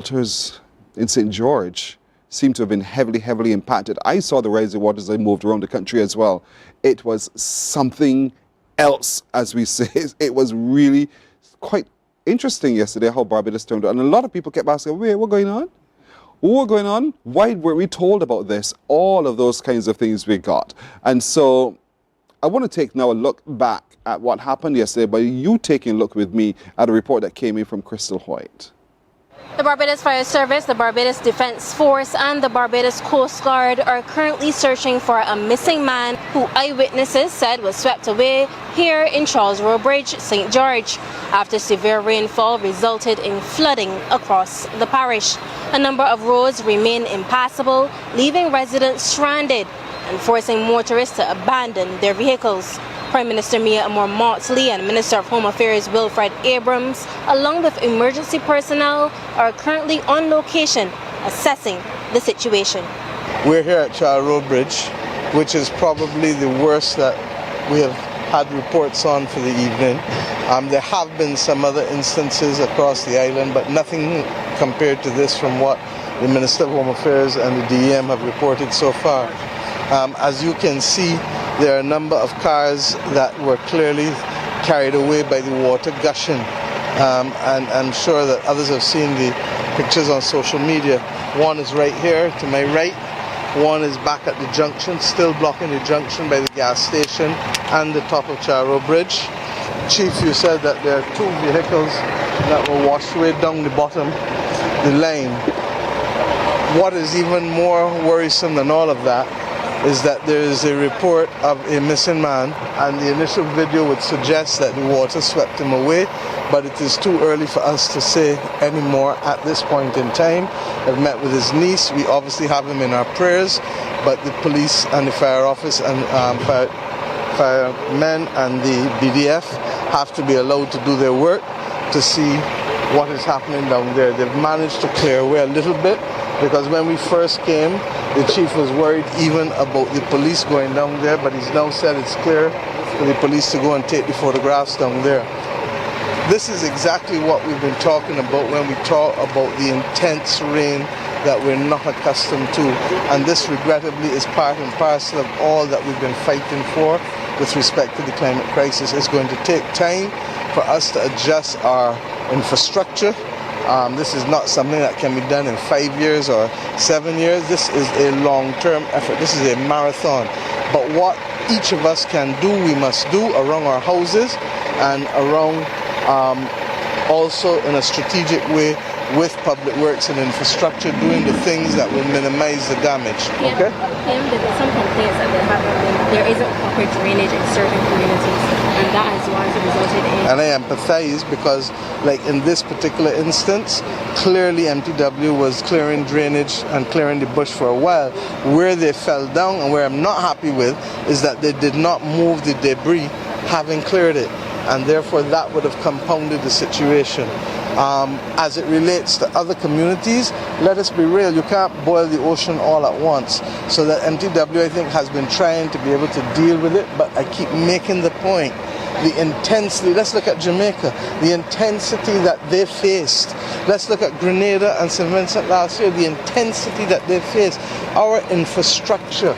Waters in St. George seem to have been heavily impacted. I saw the rising waters. I moved around the country as well. It was something else, as we say. It was really quite interesting yesterday how Barbados turned out. And a lot of people kept asking, wait, what's going on? What's going on? Why weren't we told about this? All of those kinds of things we got. And so I want to take now a look back at what happened yesterday by you taking a look with me at a report that came in from Crystal Hoyt. The Barbados Fire Service, the Barbados Defence Force and the Barbados Coast Guard are currently searching for a missing man who eyewitnesses said was swept away here in Charles Road Bridge, St. George, after severe rainfall resulted in flooding across the parish. A number of roads remain impassable, leaving residents stranded and forcing motorists to abandon their vehicles. Prime Minister Mia Motley and Minister of Home Affairs Wilfred Abrams, along with emergency personnel, are currently on location assessing the situation. We're here at Charles Road Bridge, which is probably the worst that we have had reports on for the evening. There have been some other instances across the island, but nothing compared to this from what the Minister of Home Affairs and the DEM have reported so far. As you can see, there are a number of cars that were clearly carried away by the water gushing. And I'm sure that others have seen the pictures on social media. One is right here to my right. One is back at the junction, still blocking the junction by the gas station and the top of Charo Bridge. Chief, you said that there are two vehicles that were washed way down the bottom, the lane. What is even more worrisome than all of that is that there is a report of a missing man, and the initial video would suggest that the water swept him away, but it is too early for us to say any more at this point in time. I've met with his niece. We obviously have him in our prayers, but the police and the fire office and firemen and the BDF have to be allowed to do their work to see what is happening down there. They've managed to clear away a little bit, because when we first came, the chief was worried even about the police going down there, but he's now said it's clear for the police to go and take the photographs down there. This is exactly what we've been talking about when we talk about the intense rain that we're not accustomed to. And this regrettably is part and parcel of all that we've been fighting for with respect to the climate crisis. It's going to take time for us to adjust our infrastructure. This is not something that can be done in 5 years or 7 years. This is a long-term effort. This is a marathon. But what each of us can do, we must do around our houses and around also in a strategic way with public works and infrastructure, doing the things that will minimize the damage. Okay? There are some complaints that there isn't proper drainage in certain communities, and that has resulted in... And I empathize because, like in this particular instance, clearly MTW was clearing drainage and clearing the bush for a while. Where they fell down and where I'm not happy with is that they did not move the debris having cleared it, and therefore that would have compounded the situation. As it relates to other communities, let us be real, you can't boil the ocean all at once. So that MTW, I think, has been trying to be able to deal with it, but I keep making the point. The intensity, let's look at Jamaica, the intensity that they faced. Let's look at Grenada and St. Vincent last year, the intensity that they faced. Our infrastructure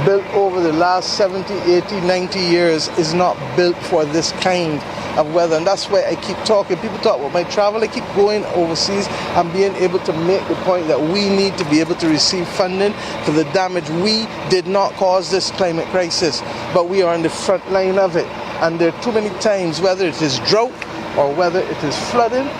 built over the last 70, 80, 90 years is not built for this kind of weather, and that's why I keep talking. People talk about my travel, I keep going overseas and being able to make the point that we need to be able to receive funding for the damage. We did not cause this climate crisis, but we are on the front line of it, and there are too many times, whether it is drought or whether it is flooding,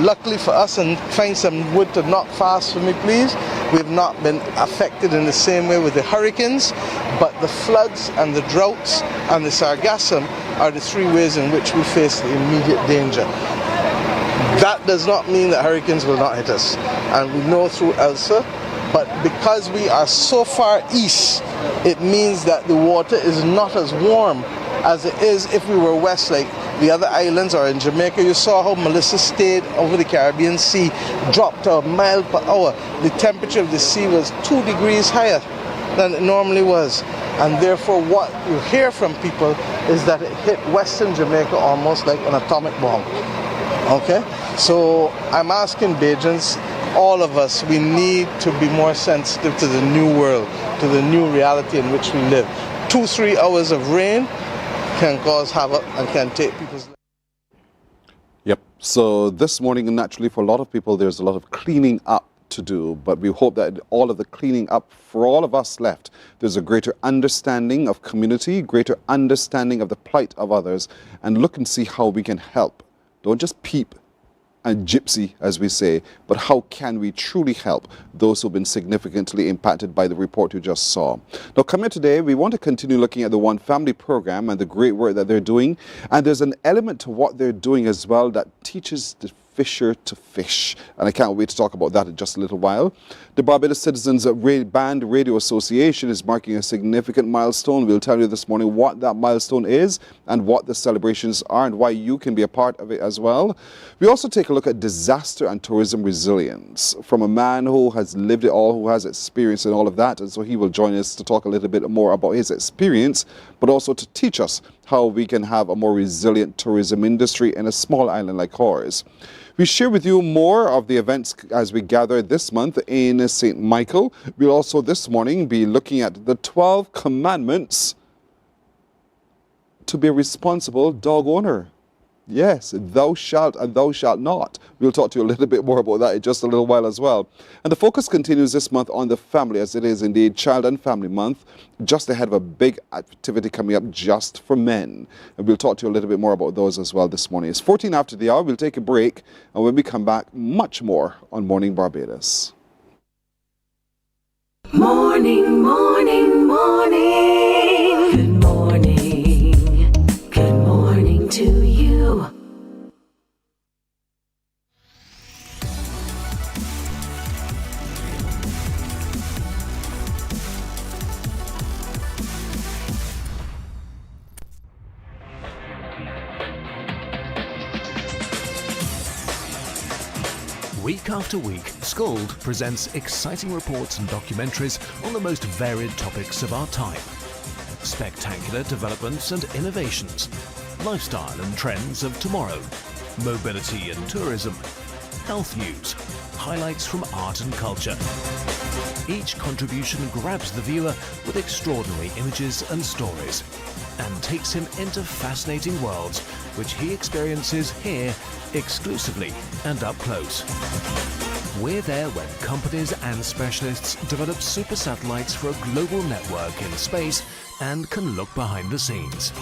luckily for us, and find some wood to knock fast for me please, we've not been affected in the same way with the hurricanes, but the floods and the droughts and the sargassum are the three ways in which we face the immediate danger. That does not mean that hurricanes will not hit us, and we know through Elsa, but because we are so far east, it means that the water is not as warm as it is if we were west, like the other islands or in Jamaica. You saw how Melissa stayed over the Caribbean Sea, dropped to a mile per hour. The temperature of the sea was 2 degrees higher than it normally was. And therefore what you hear from people is that it hit Western Jamaica almost like an atomic bomb. Okay? So I'm asking Bajans all of us, we need to be more sensitive to the new world, to the new reality in which we live. 2-3 hours of rain can cause havoc and can take people's lives. Yep. So this morning, naturally, for a lot of people, there's a lot of cleaning up to do, but we hope that all of the cleaning up for all of us left, there's a greater understanding of community, greater understanding of the plight of others, and look and see how we can help. Don't just peep and gypsy, as we say, but how can we truly help those who've been significantly impacted by the report you just saw. Now, come here today, we want to continue looking at the One Family program and the great work that they're doing, and there's an element to what they're doing as well that teaches the fisher to fish, and I can't wait to talk about that in just a little while. The Barbados Citizens Band Radio Association is marking a significant milestone. We'll tell you this morning what that milestone is and what the celebrations are and why you can be a part of it as well. We also take a look at disaster and tourism resilience from a man who has lived it all, who has experience in all of that, and so he will join us to talk a little bit more about his experience, but also to teach us how we can have a more resilient tourism industry in a small island like ours. We share with you more of the events as we gather this month in St. Michael. We'll also this morning be looking at the 12 commandments to be a responsible dog owner. Yes, thou shalt and thou shalt not. We'll talk to you a little bit more about that in just a little while as well. And the focus continues this month on the family, as it is indeed Child and Family Month, just ahead of a big activity coming up just for men. And we'll talk to you a little bit more about those as well this morning. It's 14 after the hour. We'll take a break, and when we come back, much more on Morning Barbados. Morning, morning, morning. Good morning. Good morning to you. Week after week, Scold presents exciting reports and documentaries on the most varied topics of our time. Spectacular developments and innovations, lifestyle and trends of tomorrow, mobility and tourism, health news, highlights from art and culture. Each contribution grabs the viewer with extraordinary images and stories and takes him into fascinating worlds which he experiences here exclusively and up close. We're there when companies and specialists develop super satellites for a global network in space and can look behind the scenes.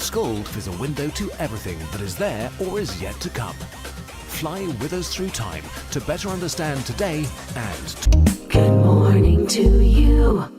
Scold is a window to everything that is there or is yet to come. Fly with us through time to better understand today and Good morning to you.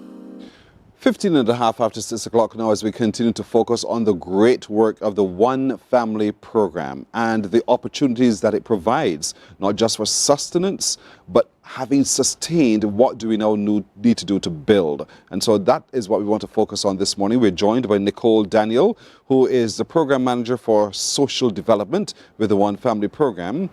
15 and a half after 6 o'clock now as we continue to focus on the great work of the One Family program and the opportunities that it provides, not just for sustenance, but having sustained, what do we now need to do to build? And so that is what we want to focus on this morning. We're joined by Nicole Daniel, who is the program manager for social development with the One Family program.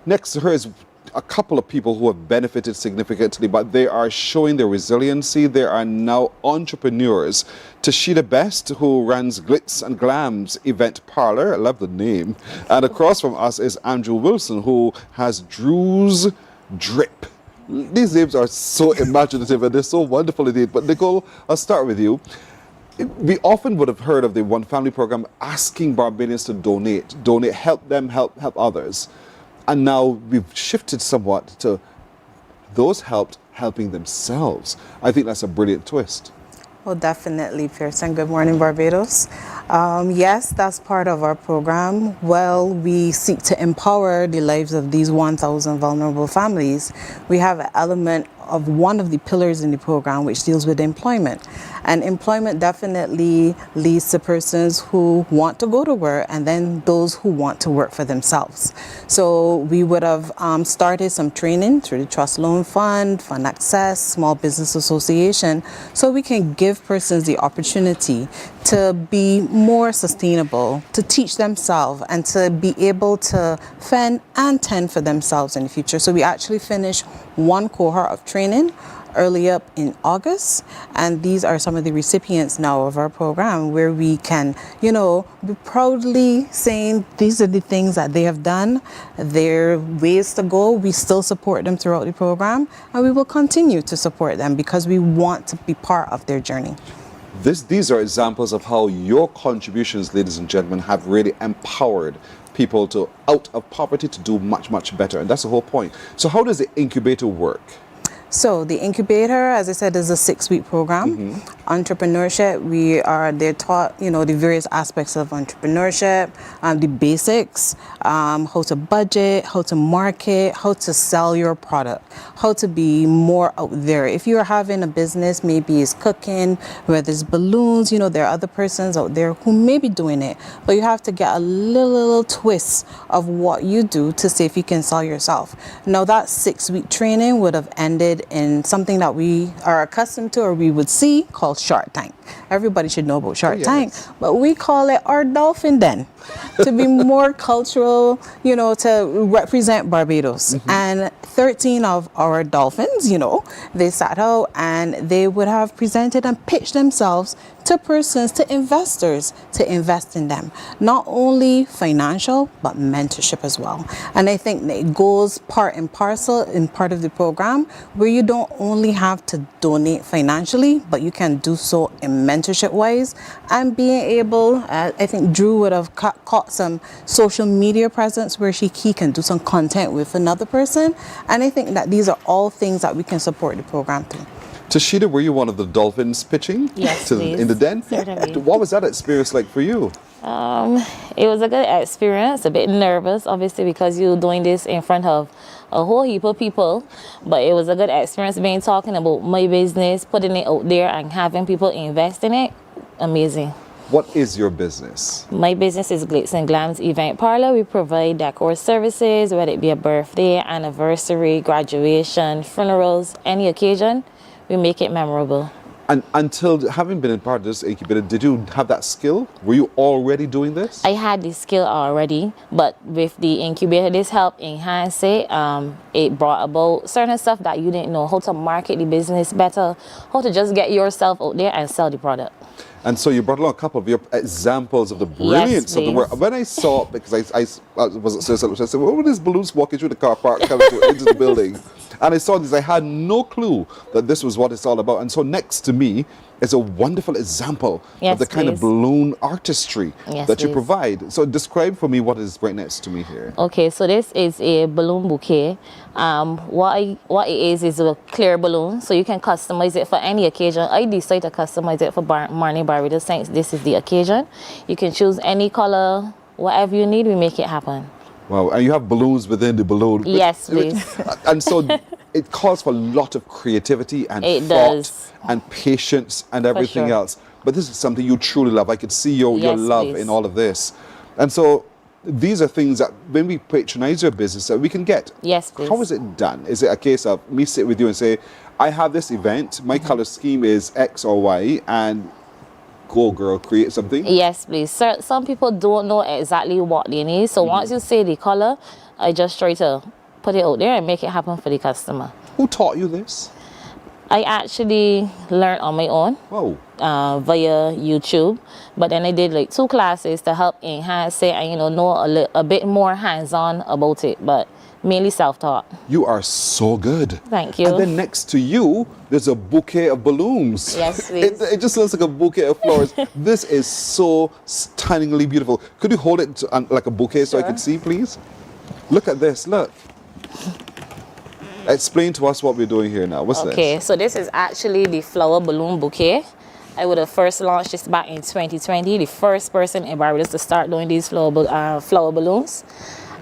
Next to her is a couple of people who have benefited significantly, but they are showing their resiliency. They are now entrepreneurs. Tashida Best, who runs Glitz and Glams Event Parlor, I love the name. And across from us is Andrew Wilson, who has Drew's Drip. These names are so imaginative and they're so wonderful indeed. But Nicole, I'll start with you. We often would have heard of the One Family program asking Barbadians to donate, help them, help others. And now we've shifted somewhat to those helping themselves. I think that's a brilliant twist. Well, definitely, Pearson. Good morning, Barbados. Yes, that's part of our program. Well, we seek to empower the lives of these 1,000 vulnerable families. We have an element of one of the pillars in the program which deals with employment. And employment definitely leads to persons who want to go to work and then those who want to work for themselves. So we would have started some training through the Trust Loan Fund, Fund Access, Small Business Association, so we can give persons the opportunity to be more sustainable, to teach themselves and to be able to fend and tend for themselves in the future. So we actually finished one cohort of training early up in August, and these are some of the recipients now of our program, where we can, be proudly saying these are the things that they have done, their ways to go. We still support them throughout the program, and we will continue to support them because we want to be part of their journey. These are examples of how your contributions, ladies and gentlemen, have really empowered people to out of poverty to do much, much better. And that's the whole point. So how does the incubator work? So the incubator, as I said, is a 6-week program. Entrepreneurship, they're taught, the various aspects of entrepreneurship, the basics, how to budget, how to market, how to sell your product, how to be more out there. If you're having a business, maybe it's cooking, whether it's balloons, there are other persons out there who may be doing it, but you have to get a little twist of what you do to see if you can sell yourself. Now that 6-week training would have ended in something that we are accustomed to or we would see called Shark Tank. Everybody should know about Shark Tank, but we call it our dolphin den to be more cultural, to represent Barbados. And 13 of our dolphins, they sat out and they would have presented and pitched themselves to persons, to investors, to invest in them. Not only financial, but mentorship as well. And I think that it goes part and parcel in part of the program where you don't only have to donate financially, but you can do so in mentorship-wise and being able, I think Drew would have caught some social media presence where he can do some content with another person. And I think that these are all things that we can support the program through. Tashida, were you one of the dolphins pitching? Yes, in the den? Certainly. What was that experience like for you? It was a good experience, a bit nervous, obviously, because you're doing this in front of a whole heap of people. But it was a good experience talking about my business, putting it out there and having people invest in it. Amazing. What is your business? My business is Glitz and Glams Event Parlor. We provide decor services, whether it be a birthday, anniversary, graduation, funerals, any occasion. We make it memorable. And until having been in part of this incubator, did you have that skill? Were you already doing this? I had the skill already, but with the incubator, this helped enhance it. It brought about certain stuff that you didn't know, how to market the business better, how to just get yourself out there and sell the product. And so you brought along a couple of your examples of the brilliance of the work. When I saw, because I wasn't so I said, what were these balloons walking through the car park coming into the building? And I saw this, I had no clue that this was what it's all about. And so next to me is a wonderful example of the kind of balloon artistry that you provide. So describe for me what is right next to me here. Okay, so this is a balloon bouquet. What it is a clear balloon, so you can customize it for any occasion. I decided to customize it for Mornin Barbados since this is the occasion. You can choose any color, whatever you need, we make it happen. Wow, and you have balloons within the balloon. Yes, please. And so it calls for a lot of creativity and thought and patience and everything else. But this is something you truly love. I could see your love in all of this. And so these are things that when we patronize your business that we can get. Yes, please. How is it done? Is it a case of me sit with you and say, I have this event, my color scheme is X or Y, and go girl, create something? Yes, please. Some people don't know exactly what they need. So once you say the color, I just try to put it out there and make it happen for the customer. Who taught you this? I actually learned on my own via YouTube. But then I did like 2 classes to help enhance it and know a bit more hands-on about it. But mainly self-taught. You are so good. Thank you. And then next to you, there's a bouquet of balloons. Yes, please. It just looks like a bouquet of flowers. This is so stunningly beautiful. Could you hold it like a bouquet so I can see, please? Look at this, look. Explain to us what we're doing here now. What's this? Okay, so this is actually the flower balloon bouquet. I would have first launched this back in 2020, the first person in Barbados to start doing these flower balloons.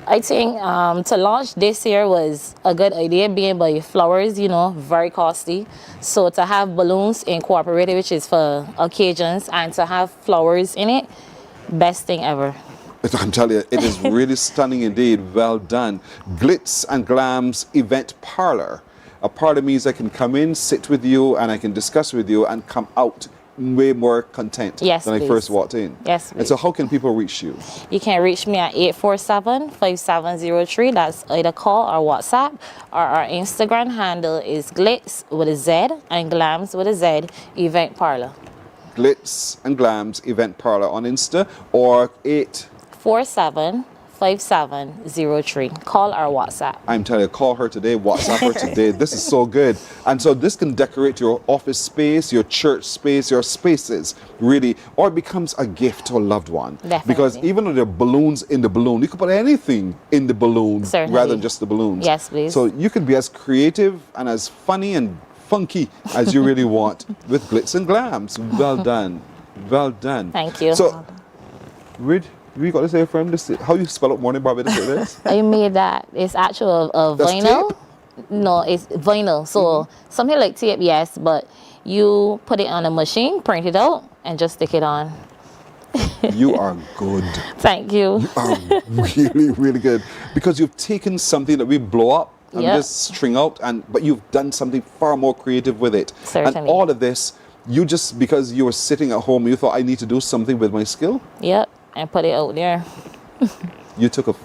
I think to launch this year was a good idea, being by flowers, very costly. So to have balloons incorporated, which is for occasions, and to have flowers in it, best thing ever. I'm telling you, it is really stunning indeed. Well done. Glitz and Glams Event Parlor. A parlor means I can come in, sit with you, and I can discuss with you and come out way more content Yes, than I please. first walked in. Yes, And so please. how can people reach you? You can reach me at 847-5703. That's either call or WhatsApp. Or our Instagram handle is Glitz with a Z and Glams with a Z Event Parlor. Glitz and Glams Event Parlor on Insta, or 847-5703. Call or WhatsApp. I'm telling you, call her today, WhatsApp her today. This is so good. And so this can decorate your office space, your church space, your spaces, really. Or it becomes a gift to a loved one. Definitely. Because even though there are balloons in the balloon, you can put anything in the balloon Certainly. rather than just the balloons. Yes, please. So you can be as creative and as funny and funky as you really want with Glitz and Glams. Well done. Well done. Thank you. So, we got to say, friend, this, how you spell out Mornin Barbados like this? I made that. It's actual That's vinyl. tape? No, it's vinyl. So something like tape, yes, but you put it on a machine, print it out, and just stick it on. You are good. Thank you. Are really, really good. Because you've taken something that we blow up and Yep. just string out, but you've done something far more creative with it. And Certainly. all of this, you just, because you were sitting at home, you thought, I need to do something with my skill. Yep, and put it out there. You took a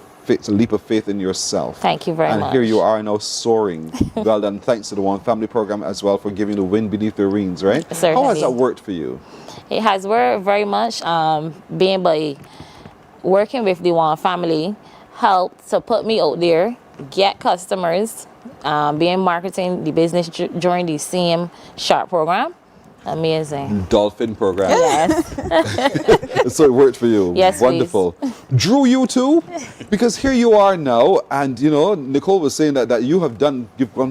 leap of faith in yourself. Thank you very and much. here you are now soaring. Well done. Thanks to the One Family Program as well for giving the wind beneath their wings, right? How has Certainly. that worked for you? It has worked very much. Being by working with the One Family helped to put me out there, get customers, being marketing the business during the same sharp program. Amazing. Dolphin Program. Yes. So it worked for you. Yes, Wonderful. Drew you too? Because here you are now, and you know, Nicole was saying that you've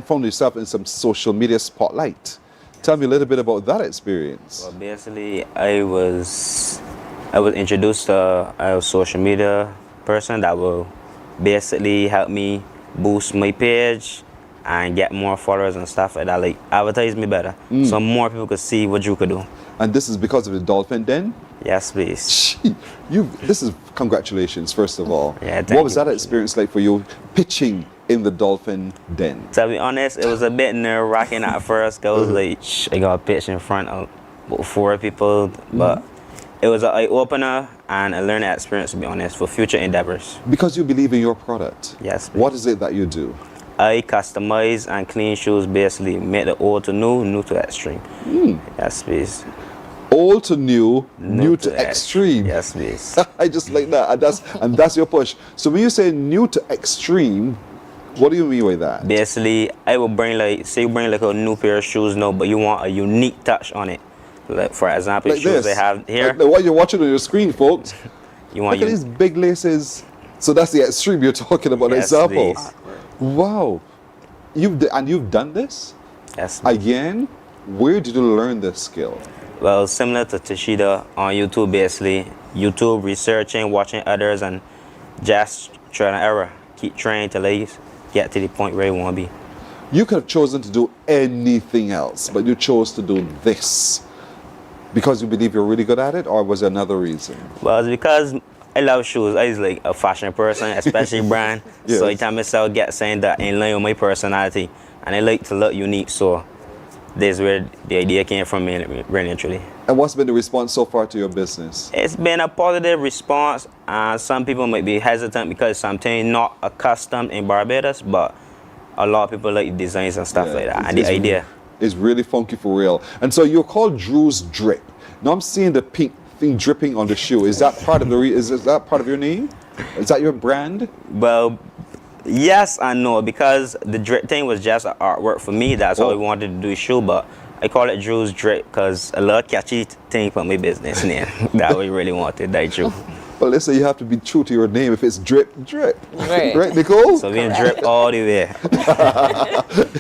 found yourself in some social media spotlight. Tell me a little bit about that experience. Well, basically, I was introduced to a social media person that will basically help me boost my page and get more followers and stuff like that, like advertise me better, so more people could see what you could do. And this is because of the Dolphin Den? Yes, please. This is congratulations, first of all. Yeah, thank what was you. that experience like for you, pitching in the Dolphin Den? To be honest, it was a bit nerve-wracking at first. I was like, I got a pitch in front of about 4 people, but it was an eye-opener and a learning experience, to be honest, for future endeavors. Because you believe in your product. Yes, please. What is it that you do? I customize and clean shoes, basically make the old to new, new to extreme. Yes, please. Old to new, new to extreme. Yes, please. I just like that, and that's your push. So when you say new to extreme, what do you mean by that? Basically, I will bring like a new pair of shoes now, but you want a unique touch on it. Like for example, Like shoes this. I have here. Like what you're watching on your screen, folks. You want Look at these big laces. So that's the extreme you're talking about. Yes, Example. please. Wow, you've done this Yes. please. again. Where did you learn this skill? Well, similar to Tashida on YouTube, basically. YouTube, researching, watching others, and just trial and error. Keep trying till I get to the point where you want to be. You could have chosen to do anything else, but you chose to do this because you believe you're really good at it, or was there another reason? Well, it's because I love shoes. I was like a fashion person, especially brand. Yes. So each time myself get saying that in line with my personality, and I like to look unique. So this is where the idea came from, me, really and truly. And what's been the response so far to your business? It's been a positive response, and some people might be hesitant because sometimes not accustomed in Barbados, but a lot of people like designs and stuff like that, and the idea. It's really funky for real. And so you're called Drew's Drip. Now I'm seeing the pink thing dripping on the shoe. Is that part of the is that part of your name? Is that your brand? Well, yes and no, because the drip thing was just an artwork for me. That's how I wanted to do the shoe, but I call it Drew's Drip because a little catchy thing for my business name. That we really wanted, that Drew. Well, listen, you have to be true to your name. If it's drip, drip. Right. Right, Nicole? So we in drip all the way.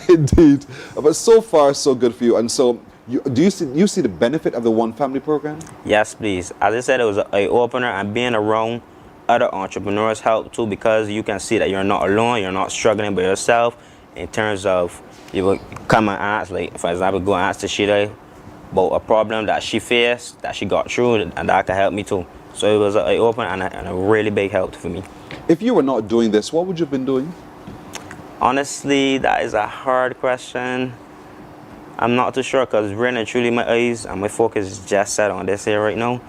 Indeed. But so far, so good for you. And so, do you see the benefit of the One Family Program? Yes, please. As I said, it was an eye-opener, and being around other entrepreneurs helped too, because you can see that you're not alone, you're not struggling by yourself in terms of you will come and ask, like, for example, go and ask Tashida about a problem that she faced, that she got through, and that can help me too. So it was an eye-opener and a really big help for me. If you were not doing this, what would you have been doing? Honestly, that is a hard question. I'm not too sure because really and truly my eyes and my focus is just set on this here right now.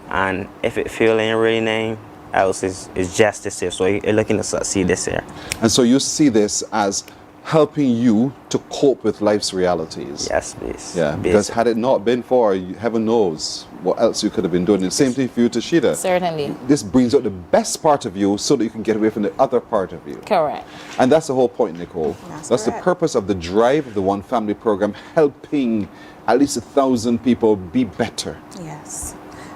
And if it feel ain't really name else is just this here. So you're looking to succeed this here. And so you see this as helping you to cope with life's realities. Yes, please. Yeah, because had it not been for, heaven knows what else you could have been doing. And the same thing for you, Tashida. Certainly. This brings out the best part of you so that you can get away from the other part of you. Correct. And that's the whole point, Nicole. That's the purpose of the drive of the One Family program, helping at least 1,000 people be better. Yes.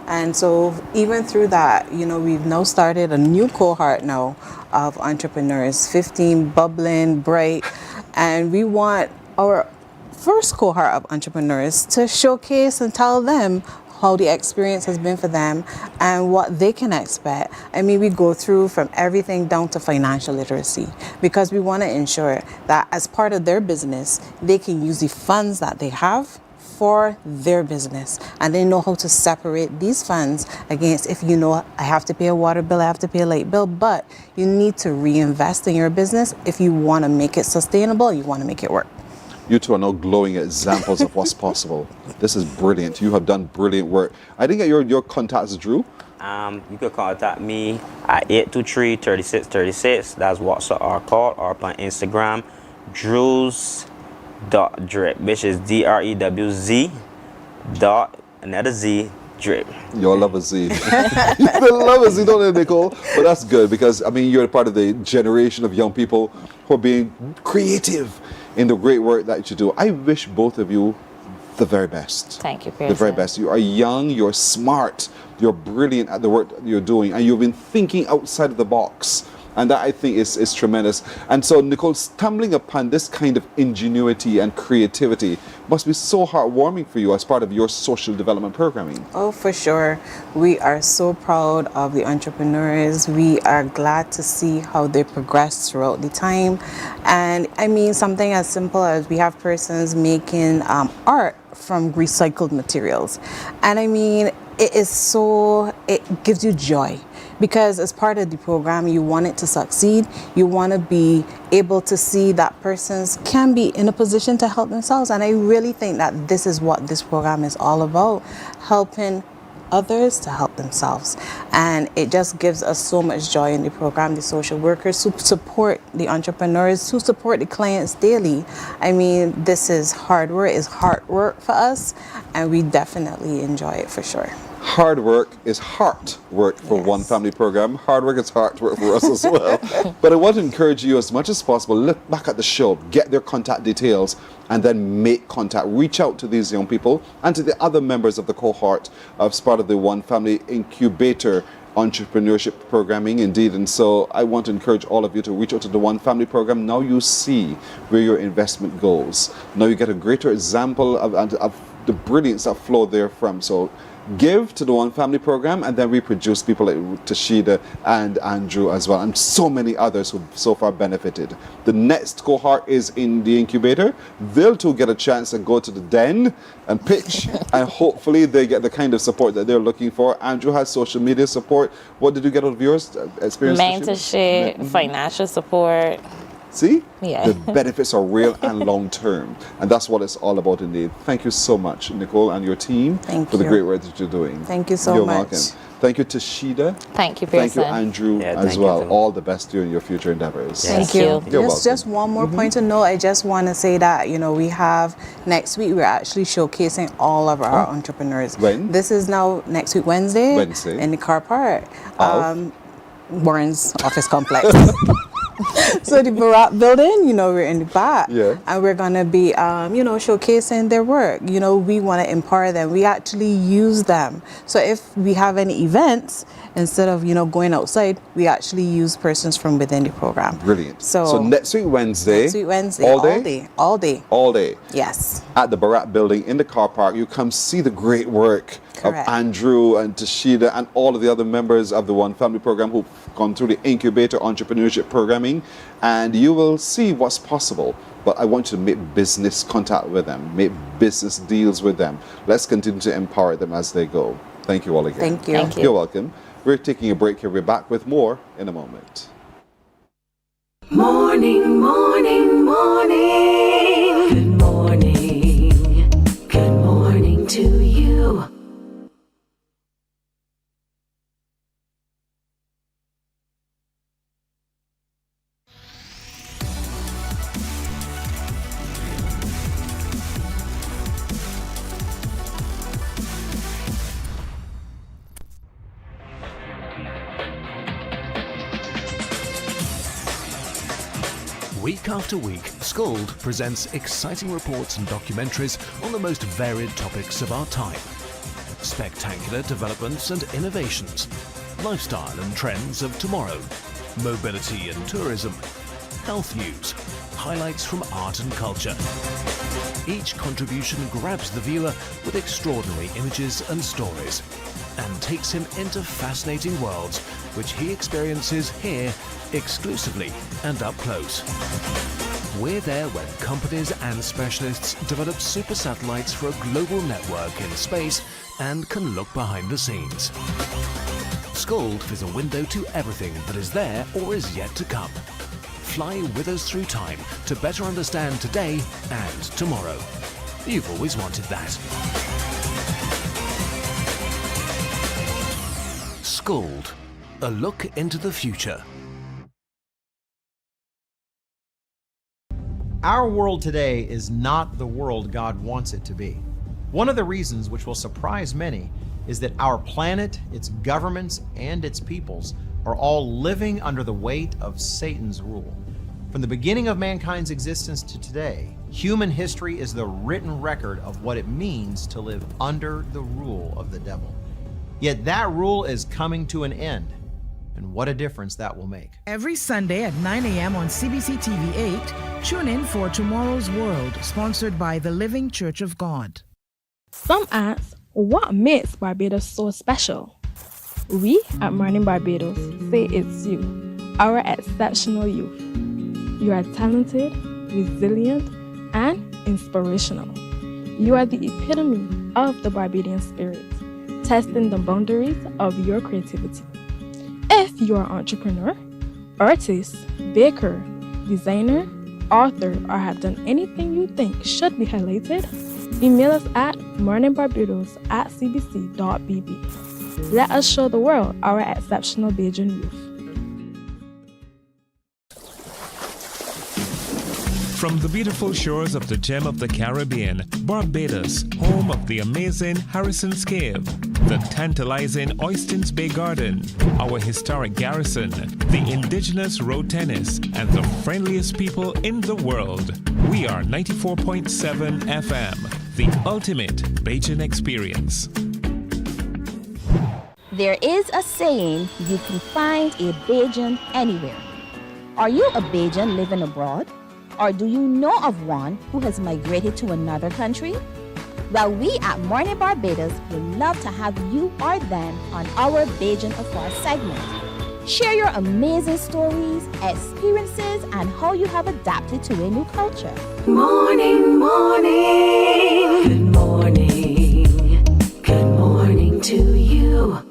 And so even through that, you know, we've now started a new cohort now of entrepreneurs, 15 bubbling, bright, and we want our first cohort of entrepreneurs to showcase and tell them how the experience has been for them and what they can expect. I mean, we go through from everything down to financial literacy because we want to ensure that as part of their business, they can use the funds that they have for their business, and they know how to separate these funds against, if you know, I have to pay a water bill, I have to pay a light bill, but you need to reinvest in your business if you want to make it sustainable, you want to make it work. You two are now glowing examples of what's possible. This is brilliant. You have done brilliant work. I didn't get your contacts, Drew. You can contact me at 823-3636. That's WhatsApp or call, or on Instagram, Drews.drip, which is DREWZ dot another Z drip. You all love a Z. You love a Z, don't you, Nicole? But that's good because, I mean, you're part of the generation of young people who are being creative in the great work that you do. I wish both of you the very best. Thank you, Pearson. The very best. You are young, you're smart, you're brilliant at the work that you're doing, and you've been thinking outside of the box. And that, I think, is tremendous. And so, Nicole, stumbling upon this kind of ingenuity and creativity must be so heartwarming for you as part of your social development programming. Oh, for sure. We are so proud of the entrepreneurs. We are glad to see how they progress throughout the time. And I mean, something as simple as we have persons making art from recycled materials. And I mean, it gives you joy. Because as part of the program, you want it to succeed. You want to be able to see that persons can be in a position to help themselves. And I really think that this is what this program is all about, helping others to help themselves. And it just gives us so much joy in the program, the social workers who support the entrepreneurs, who support the clients daily. I mean, this is hard work, it's hard work for us, and we definitely enjoy it for sure. Hard work is heart work for One Family program. Hard work is heart work for us as well. But I want to encourage you as much as possible, look back at the show, get their contact details, and then make contact. Reach out to these young people and to the other members of the cohort as part of the One Family Incubator entrepreneurship programming, indeed. And so I want to encourage all of you to reach out to the One Family program. Now you see where your investment goes. Now you get a greater example of the brilliance that flow there from. So give to the One Family program, and then we produce people like Tashida and Andrew as well, and so many others who've so far benefited. The next cohort is in the incubator. They'll too get a chance to go to the den and pitch, and hopefully they get the kind of support that they're looking for. Andrew has social media support. What did you get out of yours experience? Mentorship, financial support. See? Yeah. The benefits are real and long term. And that's what it's all about indeed. Thank you so much, Nicole, and your team for the great work that you're doing. Thank you so You're much. welcome. Thank you, Tashida. Thank you, Pearson. Thank you, Andrew, as well. All the best to you in your future endeavors. Thank you. You're welcome. Just one more point to note. I just want to say that, you know, we have next week, we're actually showcasing all of our entrepreneurs. When? This is now next week, Wednesday. Wednesday. In the car park. Warren's office complex. So the Barat building, you know, we're in the back. Yeah. And we're going to be, you know, showcasing their work. You know, we want to empower them. We actually use them. So if we have any events, instead of, you know, going outside, we actually use persons from within the program. Brilliant. So next week, Wednesday. Next week, Wednesday. All day? All day. All day. Yes. At the Barat building in the car park. You come see the great work Correct. of Andrew and Tashida and all of the other members of the One Family program who've gone through the incubator entrepreneurship programming, and you will see what's possible. But I want you to make business contact with them, make business deals with them. Let's continue to empower them as they go. Thank you all again. Thank you. Thank you. You're welcome. We're taking a break here. We're back with more in a moment. Morning, morning, morning. Good morning. Week after week, Scold presents exciting reports and documentaries on the most varied topics of our time. Spectacular developments and innovations, lifestyle and trends of tomorrow, mobility and tourism, health news, highlights from art and culture. Each contribution grabs the viewer with extraordinary images and stories and takes him into fascinating worlds which he experiences here exclusively and up close. We're there when companies and specialists develop super satellites for a global network in space and can look behind the scenes. Scold is a window to everything that is there or is yet to come. Fly with us through time to better understand today and tomorrow. You've always wanted that. Scold, a look into the future. Our world today is not the world God wants it to be. One of the reasons, which will surprise many, is that our planet, its governments, and its peoples are all living under the weight of Satan's rule. From the beginning of mankind's existence to today, human history is the written record of what it means to live under the rule of the devil. Yet that rule is coming to an end, and what a difference that will make. Every Sunday at 9 a.m. on CBC TV 8, tune in for Tomorrow's World, sponsored by the Living Church of God. Some ask, what makes Barbados so special? We at Mornin Barbados say it's you, our exceptional youth. You are talented, resilient, and inspirational. You are the epitome of the Barbadian spirit, testing the boundaries of your creativity. If you are an entrepreneur, artist, baker, designer, author, or have done anything you think should be highlighted, email us at morninbarbados@cbc.bb. Let us show the world our exceptional Bajan youth. From the beautiful shores of the gem of the Caribbean, Barbados, home of the amazing Harrison's Cave, the tantalizing Oystins Bay Garden, our historic garrison, the indigenous road tennis, and the friendliest people in the world. We are 94.7 FM, the ultimate Bajan experience. There is a saying, you can find a Bajan anywhere. Are you a Bajan living abroad? Or do you know of one who has migrated to another country? Well, we at Mornin Barbados would love to have you or them on our Bajan Afar segment. Share your amazing stories, experiences, and how you have adapted to a new culture. Morning, morning. Good morning. Good morning to you.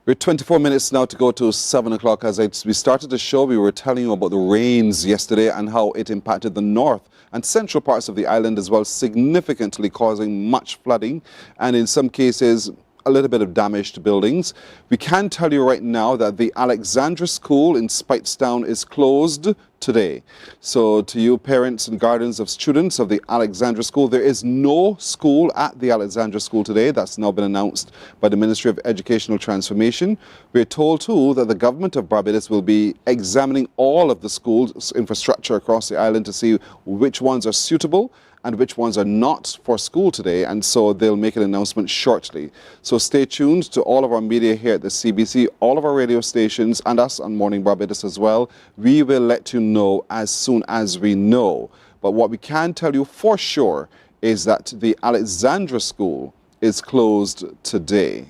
We're 24 minutes now to go to 7 o'clock. As we started the show, we were telling you about the rains yesterday and how it impacted the north and central parts of the island as well, significantly causing much flooding and in some cases a little bit of damage to buildings. We can tell you right now that the Alexandra School in Speightstown is closed today. So to you parents and guardians of students of the Alexandra School, there is no school at the Alexandra School today. That's now been announced by the Ministry of Educational Transformation. We're told too that the government of Barbados will be examining all of the schools' infrastructure across the island to see which ones are suitable and which ones are not for school today, and so they'll make an announcement shortly. So stay tuned to all of our media here at the CBC, all of our radio stations, and us on Morning Barbados as well. We will let you know as soon as we know. But what we can tell you for sure is that the Alexandra School is closed today.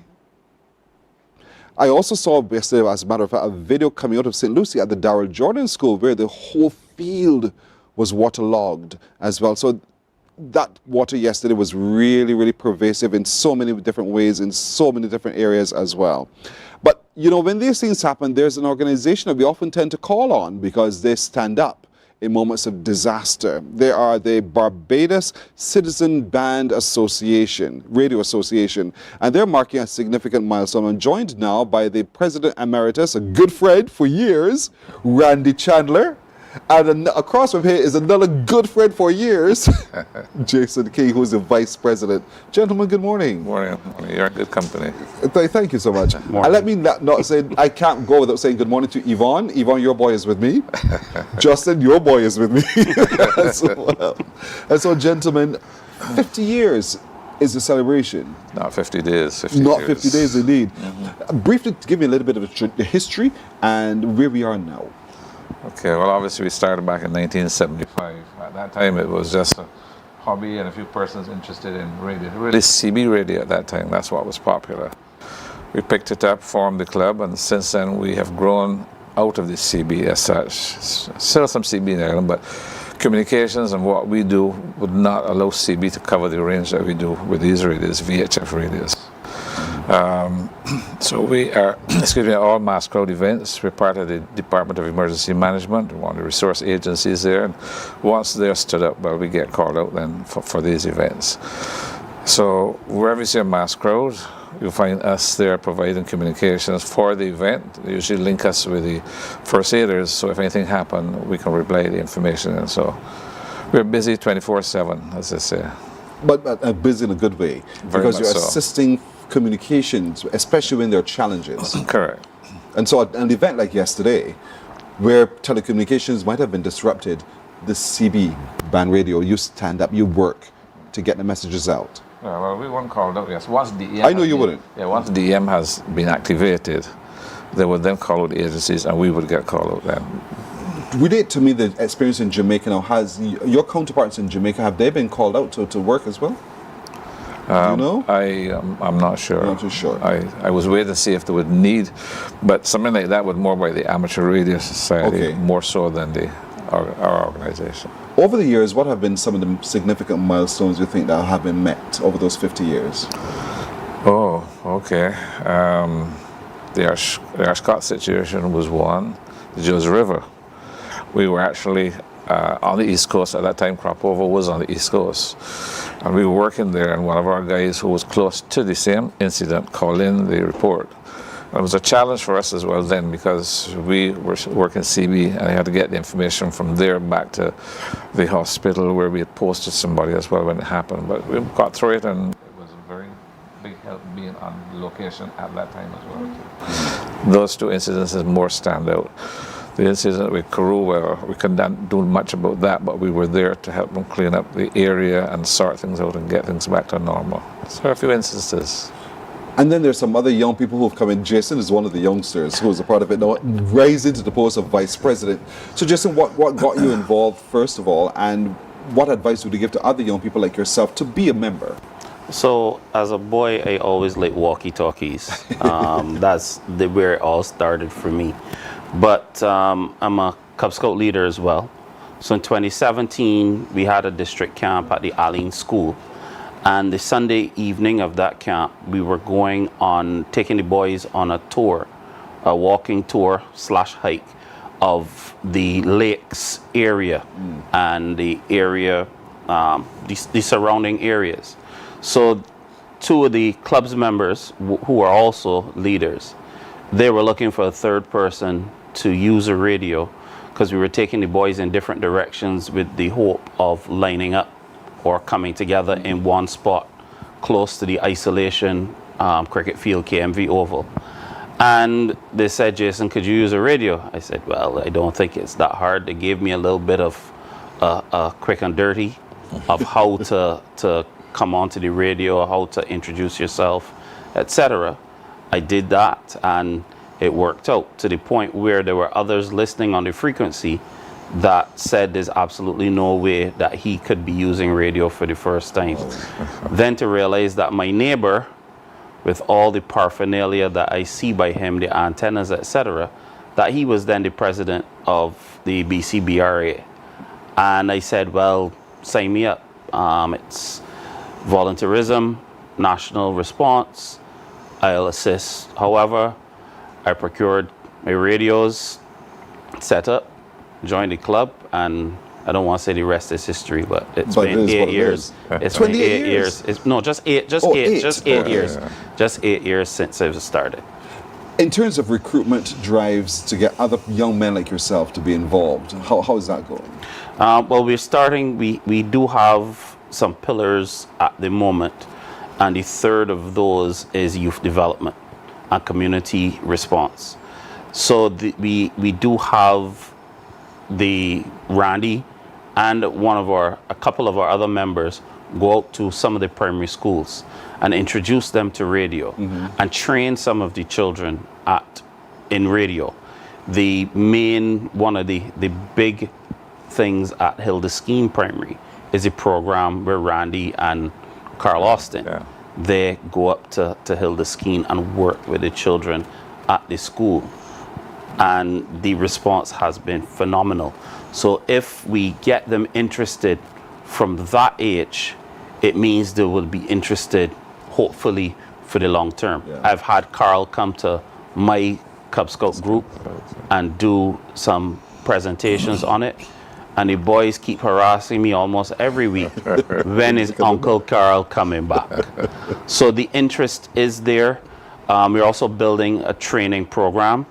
I also saw yesterday, as a matter of fact, a video coming out of St. Lucie at the Darrell Jordan School where the whole field was waterlogged as well. So that water yesterday was really, really pervasive in so many different ways, in so many different areas as well. But, you know, when these things happen, there's an organization that we often tend to call on because they stand up in moments of disaster. They are the Barbados Citizen Band Association, Radio Association, and they're marking a significant milestone. I'm joined now by the President Emeritus, a good friend for years, Randy Chandler. And across from here is another good friend for years, Jason King, who's the vice president. Gentlemen, good morning. Morning. You're in good company. Thank you so much. And let me not say, I can't go without saying good morning to Yvonne. Yvonne, your boy is with me. Justin, your boy is with me as well. And so, gentlemen, 50 years is the celebration. Not 50 days. 50 Not years. 50 days indeed. Briefly, give me a little bit of the history and where we are now. Okay, well, obviously we started back in 1975. At that time, it was just a hobby and a few persons interested in radio. Really, CB radio at that time, that's what was popular. We picked it up, formed the club, and since then we have grown out of the CB as such. Still some CB in Ireland, but communications and what we do would not allow CB to cover the range that we do with these radios, VHF radios. So we are, all mass crowd events. We're part of the Department of Emergency Management, one of the resource agencies there. And once they're stood up, well, we get called out then for these events. So wherever you see a mass crowd, you'll find us there providing communications for the event. They usually link us with the first aiders, so if anything happens, we can relay the information. And so we're busy 24/7, as they say. But busy in a good way, because you're assisting communications, especially when there are challenges. Correct. And so an event like yesterday, where telecommunications might have been disrupted, the CB band radio, you stand up, you work to get the messages out. Yeah, well, we weren't called out, yes. Once DEM I know you wouldn't. Yeah, once DEM has been activated, they would then call out the agencies and we would get called out then. Relate to me the experience in Jamaica now. Has your counterparts in Jamaica, have they been called out to work as well? Do you know? I'm not sure. Not too sure. I was waiting to see if they would need, but something like that would more by the Amateur Radio Society, more so than our organization. Over the years, what have been some of the significant milestones you think that have been met over those 50 years? Oh, okay. The Arshcott situation was one. The Joes River. We were actually on the East Coast. At that time, Cropover was on the East Coast. And we were working there, and one of our guys who was close to the same incident called in the report. And it was a challenge for us as well then, because we were working CB, and I had to get the information from there back to the hospital where we had posted somebody as well when it happened. But we got through it, and it was a very big help being on location at that time as well too. Those two incidences more stand out. The incident with Karoo, well, we couldn't do much about that, but we were there to help them clean up the area and sort things out and get things back to normal. So a few instances. And then there's some other young people who've come in. Jason is one of the youngsters who was a part of it now, rising to the post of vice president. So Jason, what got you involved first of all, and what advice would you give to other young people like yourself to be a member? So as a boy, I always liked walkie-talkies. That's where it all started for me. But I'm a Cub Scout leader as well. So in 2017, we had a district camp at the Allen School. And the Sunday evening of that camp, we were taking the boys on a tour, a walking tour / hike of the lakes area and the area, the surrounding areas. So two of the club's members, who are also leaders, they were looking for a third person to use a radio, because we were taking the boys in different directions with the hope of lining up or coming together in one spot close to the isolation cricket field, KMV Oval. And they said, Jason, could you use a radio? I said, well, I don't think it's that hard. They gave me a little bit of quick and dirty of how to come onto the radio, how to introduce yourself, etc. I did that, and it worked out to the point where there were others listening on the frequency that said there's absolutely no way that he could be using radio for the first time. Then to realize that my neighbor, with all the paraphernalia that I see by him, the antennas, etc., that he was then the president of the BCBRA. And I said, well, sign me up. It's volunteerism, national response, I'll assist. However, I procured my radios, set up, joined the club, and I don't want to say the rest is history, but it's been 8 years. It's been 8 years. Just 8 years. Just 8 years since it started. In terms of recruitment drives to get other young men like yourself to be involved, how is that going? Well, we're starting, we do have some pillars at the moment, and the third of those is youth development and community response. So we do have the Randy and a couple of our other members go out to some of the primary schools and introduce them to radio and train some of the children in radio. One of the big things at Hilda Scheme Primary is a program where Randy and Carl Austin, they go up to Hilda Scheme and work with the children at the school. And the response has been phenomenal. So if we get them interested from that age, it means they will be interested, hopefully, for the long term. I've had Carl come to my Cub Scout group and do some presentations on it. And the boys keep harassing me almost every week. When is Uncle Carl coming back? So the interest is there. We're also building a training program,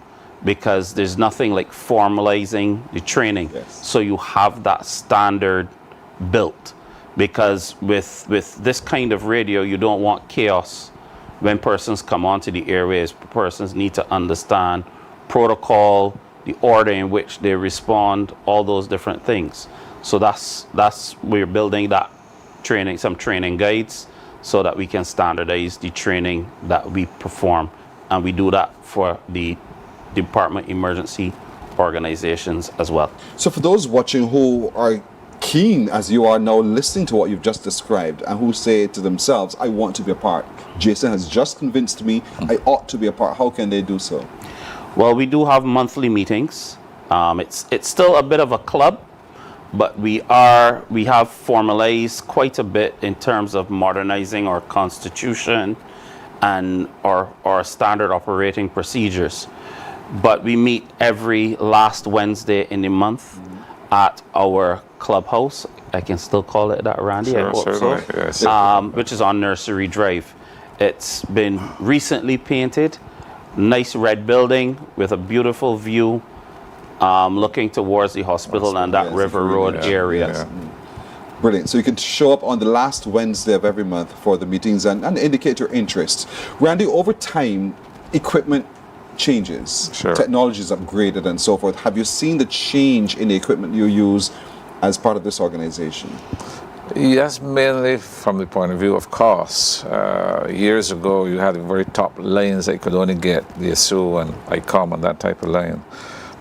because there's nothing like formalizing the training. So you have that standard built. Because with this kind of radio, you don't want chaos. When persons come onto the airways, persons need to understand protocol, the order in which they respond, all those different things. So we're building that training, some training guides, so that we can standardize the training that we perform. And we do that for the Department Emergency organizations as well. So for those watching who are keen, as you are now, listening to what you've just described, and who say to themselves, I want to be a part, Jason has just convinced me I ought to be a part, how can they do so? Well, we do have monthly meetings. It's still a bit of a club, but we have formalized quite a bit in terms of modernizing our constitution and our standard operating procedures. But we meet every last Wednesday in the month at our clubhouse. I can still call it that, Randy. Sure, I hope certainly, so. yes. Which is on Nursery Drive. It's been recently painted. Nice red building with a beautiful view, looking towards the hospital and that River Road area. Brilliant. So you can show up on the last Wednesday of every month for the meetings and indicate your interest. Randy, over time, equipment changes, technology is upgraded and so forth. Have you seen the change in the equipment you use as part of this organization? Yes, mainly from the point of view of costs. Years ago, you had the very top lines that you could only get, the ASU and ICOM and that type of line.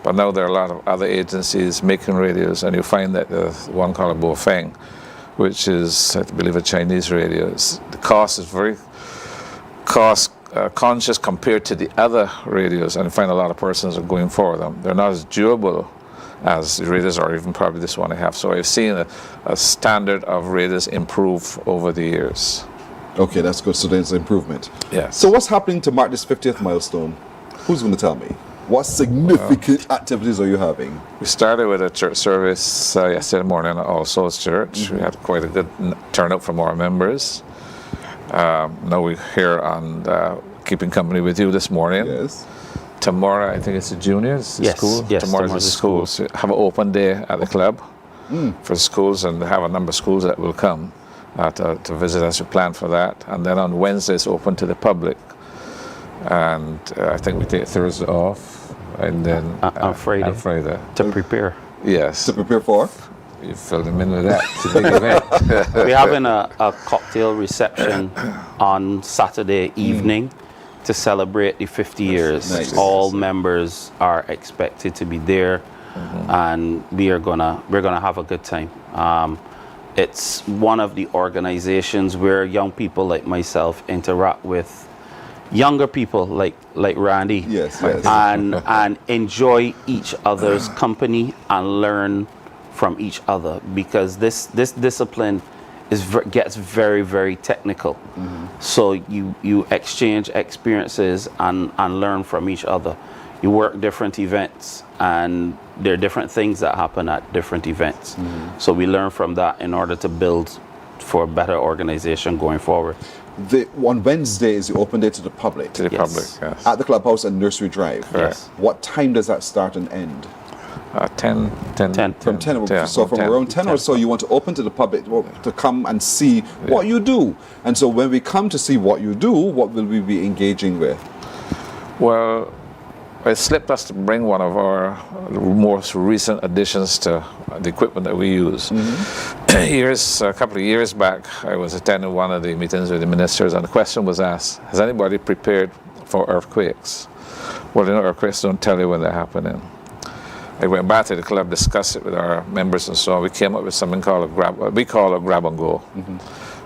But now there are a lot of other agencies making radios, and you find that there's one called Bofeng, which is, I believe, a Chinese radio. The cost is very conscious compared to the other radios, and you find a lot of persons are going for them. They're not as durable as the radios, or even probably this one I have. So I've seen a standard of radios improve over the years. Okay, that's good. So there's improvement. Yes. So what's happening to mark this 50th milestone? Who's going to tell me? What significant activities are you having? We started with a church service yesterday morning at All Souls Church. We had quite a good turnout from our members. Now we're here on keeping company with you this morning. Yes. Tomorrow, I think it's the juniors, the school. Yes, tomorrow's the school. So have an open day at the club for schools, and have a number of schools that will come to visit us. We plan for that. And then on Wednesday, it's open to the public. And I think we take Thursday off, and then on Friday to prepare. Yes. To prepare for? You filled them in with that. It's a big event. We're having a cocktail reception on Saturday evening to celebrate the 50 years. Nice. All members are expected to be there, and we're gonna have a good time. It's one of the organizations where young people like myself interact with younger people like Randy, and enjoy each other's company and learn from each other, because this discipline gets very, very technical. So you exchange experiences and learn from each other. You work different events, and there are different things that happen at different events. So we learn from that in order to build for better organization going forward. On Wednesday is the open day to the public. To the public, yes. At the clubhouse and Nursery Drive. Yes. What time does that start and end? 10. From 10. Yeah, So from 10. around 10 or so, you want to open to the public to come and see what you do. And so when we come to see what you do, what will we be engaging with? Well, it slipped us to bring one of our most recent additions to the equipment that we use. A couple of years back, I was attending one of the meetings with the ministers, and the question was asked, has anybody prepared for earthquakes? Well, earthquakes don't tell you when they're happening. I went back to the club, discussed it with our members and so on. We came up with something called a grab and go,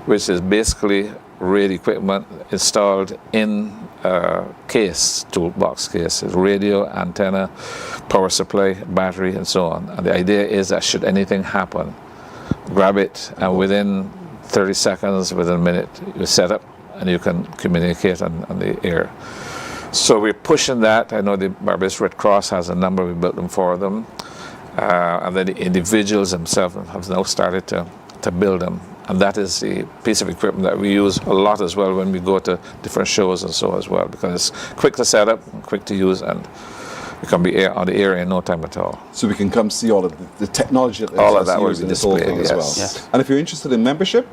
which is basically radio equipment installed in a case, toolbox case, radio, antenna, power supply, battery, and so on. And the idea is that should anything happen, grab it, and within 30 seconds, within a minute, you set up and you can communicate on the air. So we're pushing that. I know the Barbados Red Cross has a number, we built them for them. And then the individuals themselves have now started to build them. And that is the piece of equipment that we use a lot as well when we go to different shows and so as well, because it's quick to set up, quick to use, and it can be on the air in no time at all. So we can come see all of the technology that all of that will used be in this whole thing displayed, as well. yes. And if you're interested in membership,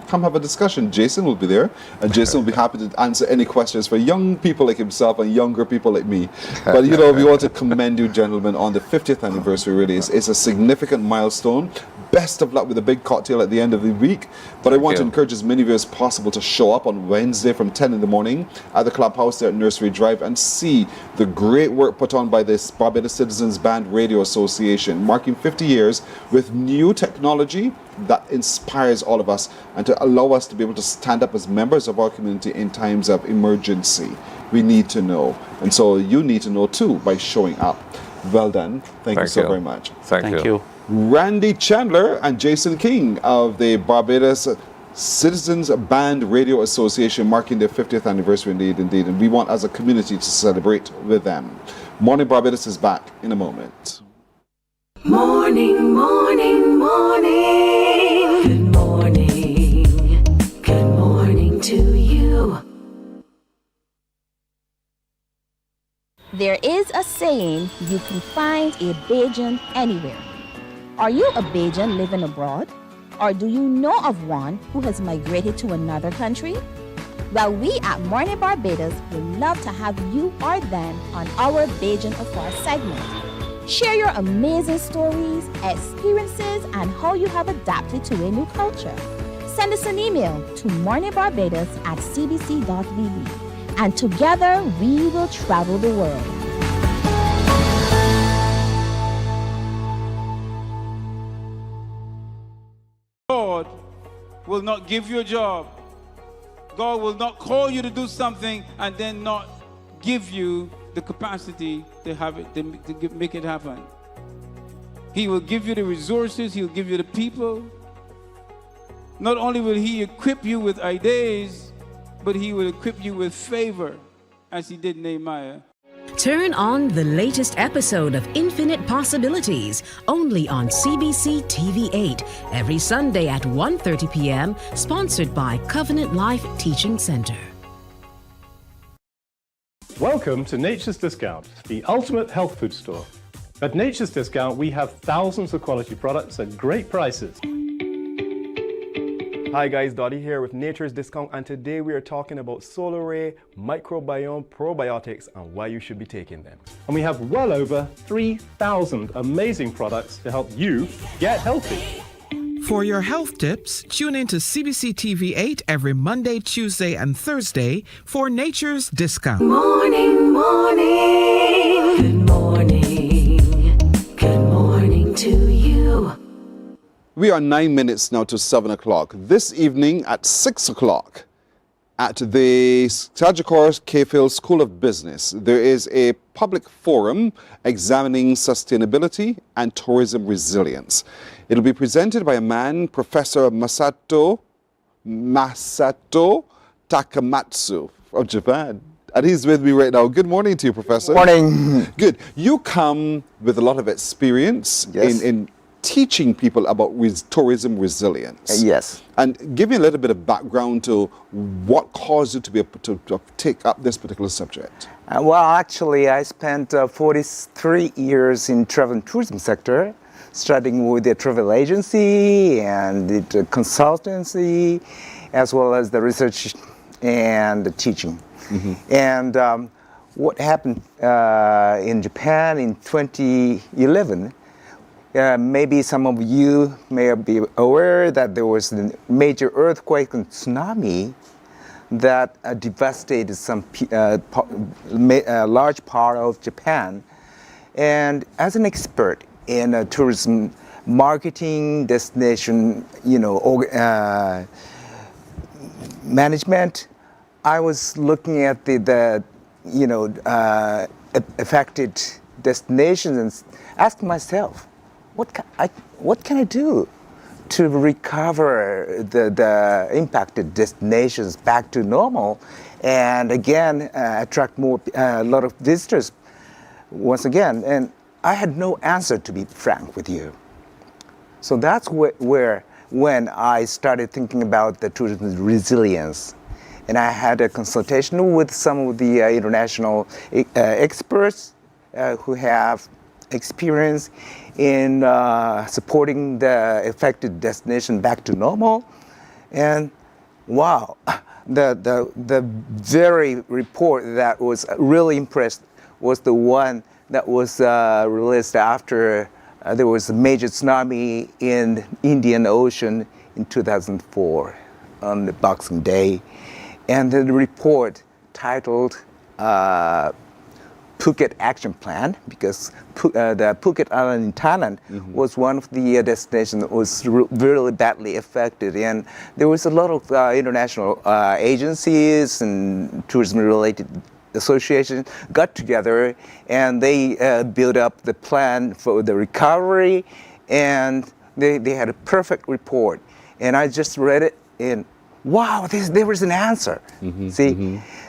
come have a discussion. Jason will be there, and Jason will be happy to answer any questions for young people like himself and younger people like me. But you know, we want to commend you, gentlemen, on the 50th anniversary. Really, it's a significant milestone. Best of luck with the big cocktail at the end of the week. But I want to encourage as many of you as possible to show up on Wednesday from 10 in the morning at the clubhouse there at Nursery Drive and see the great work put on by this Barbados Citizens Band Radio Association, marking 50 years with new technology that inspires all of us and to allow us to be able to stand up as members of our community in times of emergency. We need to know. And so you need to know too by showing up. Well done. Thank you so very much. Thank you. Randy Chandler and Jason King of the Barbados Citizens Band Radio Association, marking their 50th anniversary, indeed. And we want as a community to celebrate with them. Morning Barbados is back in a moment. Morning, morning, morning. Good morning. Good morning to you. There is a saying, you can find a Bajan anywhere. Are you a Bajan living abroad? Or do you know of one who has migrated to another country? Well, we at Mornin Barbados would love to have you or them on our Bajan Afar segment. Share your amazing stories, experiences, and how you have adapted to a new culture. Send us an email to morninbarbados@cbc.vb, and together we will travel the world. God will not give you a job. God will not call you to do something and then not give you the capacity to have it, to make it happen. He will give you the resources, he'll give you the people. Not only will he equip you with ideas, but he will equip you with favor, as he did Nehemiah. Turn on the latest episode of Infinite Possibilities, only on CBC TV8, every Sunday at 1:30 p.m., sponsored by Covenant Life Teaching Center. Welcome to Nature's Discount, the ultimate health food store. At Nature's Discount, we have thousands of quality products at great prices. Hi guys, Dottie here with Nature's Discount, and today we are talking about Solar Ray Microbiome Probiotics and why you should be taking them. And we have well over 3,000 amazing products to help you get healthy. For your health tips, tune in to CBC TV8 every Monday, Tuesday, and Thursday for Nature's Discount. Morning, morning. Good morning. Good morning to you. We are 9 minutes now to 7 o'clock. This evening at 6 o'clock at the Sajikor Cahill School of Business, there is a public forum examining sustainability and tourism resilience. It'll be presented by a man, Professor Masato Takamatsu from Japan. And he's with me right now. Good morning to you, Professor. Morning. Good. You come with a lot of experience in teaching people about tourism resilience. Yes. And give me a little bit of background to what caused you to be able to take up this particular subject. Well, actually, I spent 43 years in travel and tourism sector, studying with the travel agency and the consultancy, as well as the research and the teaching. And what happened in Japan in 2011, maybe some of you may be aware that there was a major earthquake and tsunami that devastated some large part of Japan. And as an expert in tourism marketing, destination, management, I was looking at the affected destinations and asked myself, what can I do to recover the impacted destinations back to normal, and again attract a lot of visitors once again? And I had no answer, to be frank with you. So that's when I started thinking about the tourism resilience. And I had a consultation with some of the international experts who have experience in supporting the affected destination back to normal. And wow, the very report that was really impressed was the one that was released after there was a major tsunami in Indian Ocean in 2004 on the Boxing Day. And the report titled Phuket Action Plan, because the Phuket Island in Thailand was one of the destinations that was really badly affected. And there was a lot of international agencies and tourism-related associations got together, and they built up the plan for the recovery, and they had a perfect report. And I just read it, and wow, there was an answer.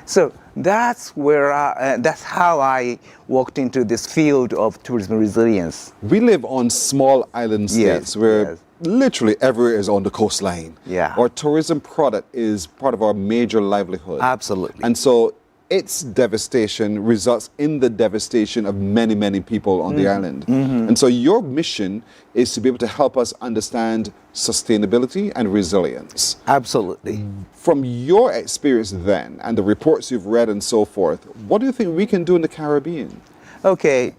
So that's that's how I walked into this field of tourism resilience. We live on small island states where literally everywhere is on the coastline. Yeah. Our tourism product is part of our major livelihood. Absolutely. And so its devastation results in the devastation of many, many people on the island. And so your mission is to be able to help us understand sustainability and resilience. Absolutely. From your experience then, and the reports you've read and so forth, what do you think we can do in the Caribbean? Okay,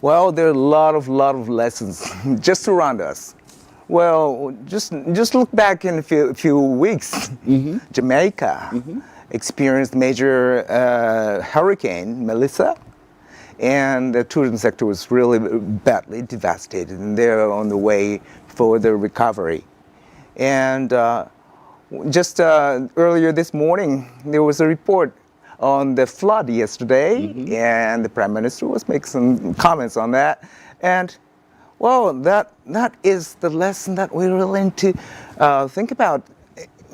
well, there are a lot of lessons just around us. Well, just look back in a few weeks. Jamaica experienced major hurricane, Melissa, and the tourism sector was really badly devastated, and they're on the way for the recovery. And just earlier this morning, there was a report on the flood yesterday, and the Prime Minister was making some comments on that. And well, that is the lesson that we really need to think about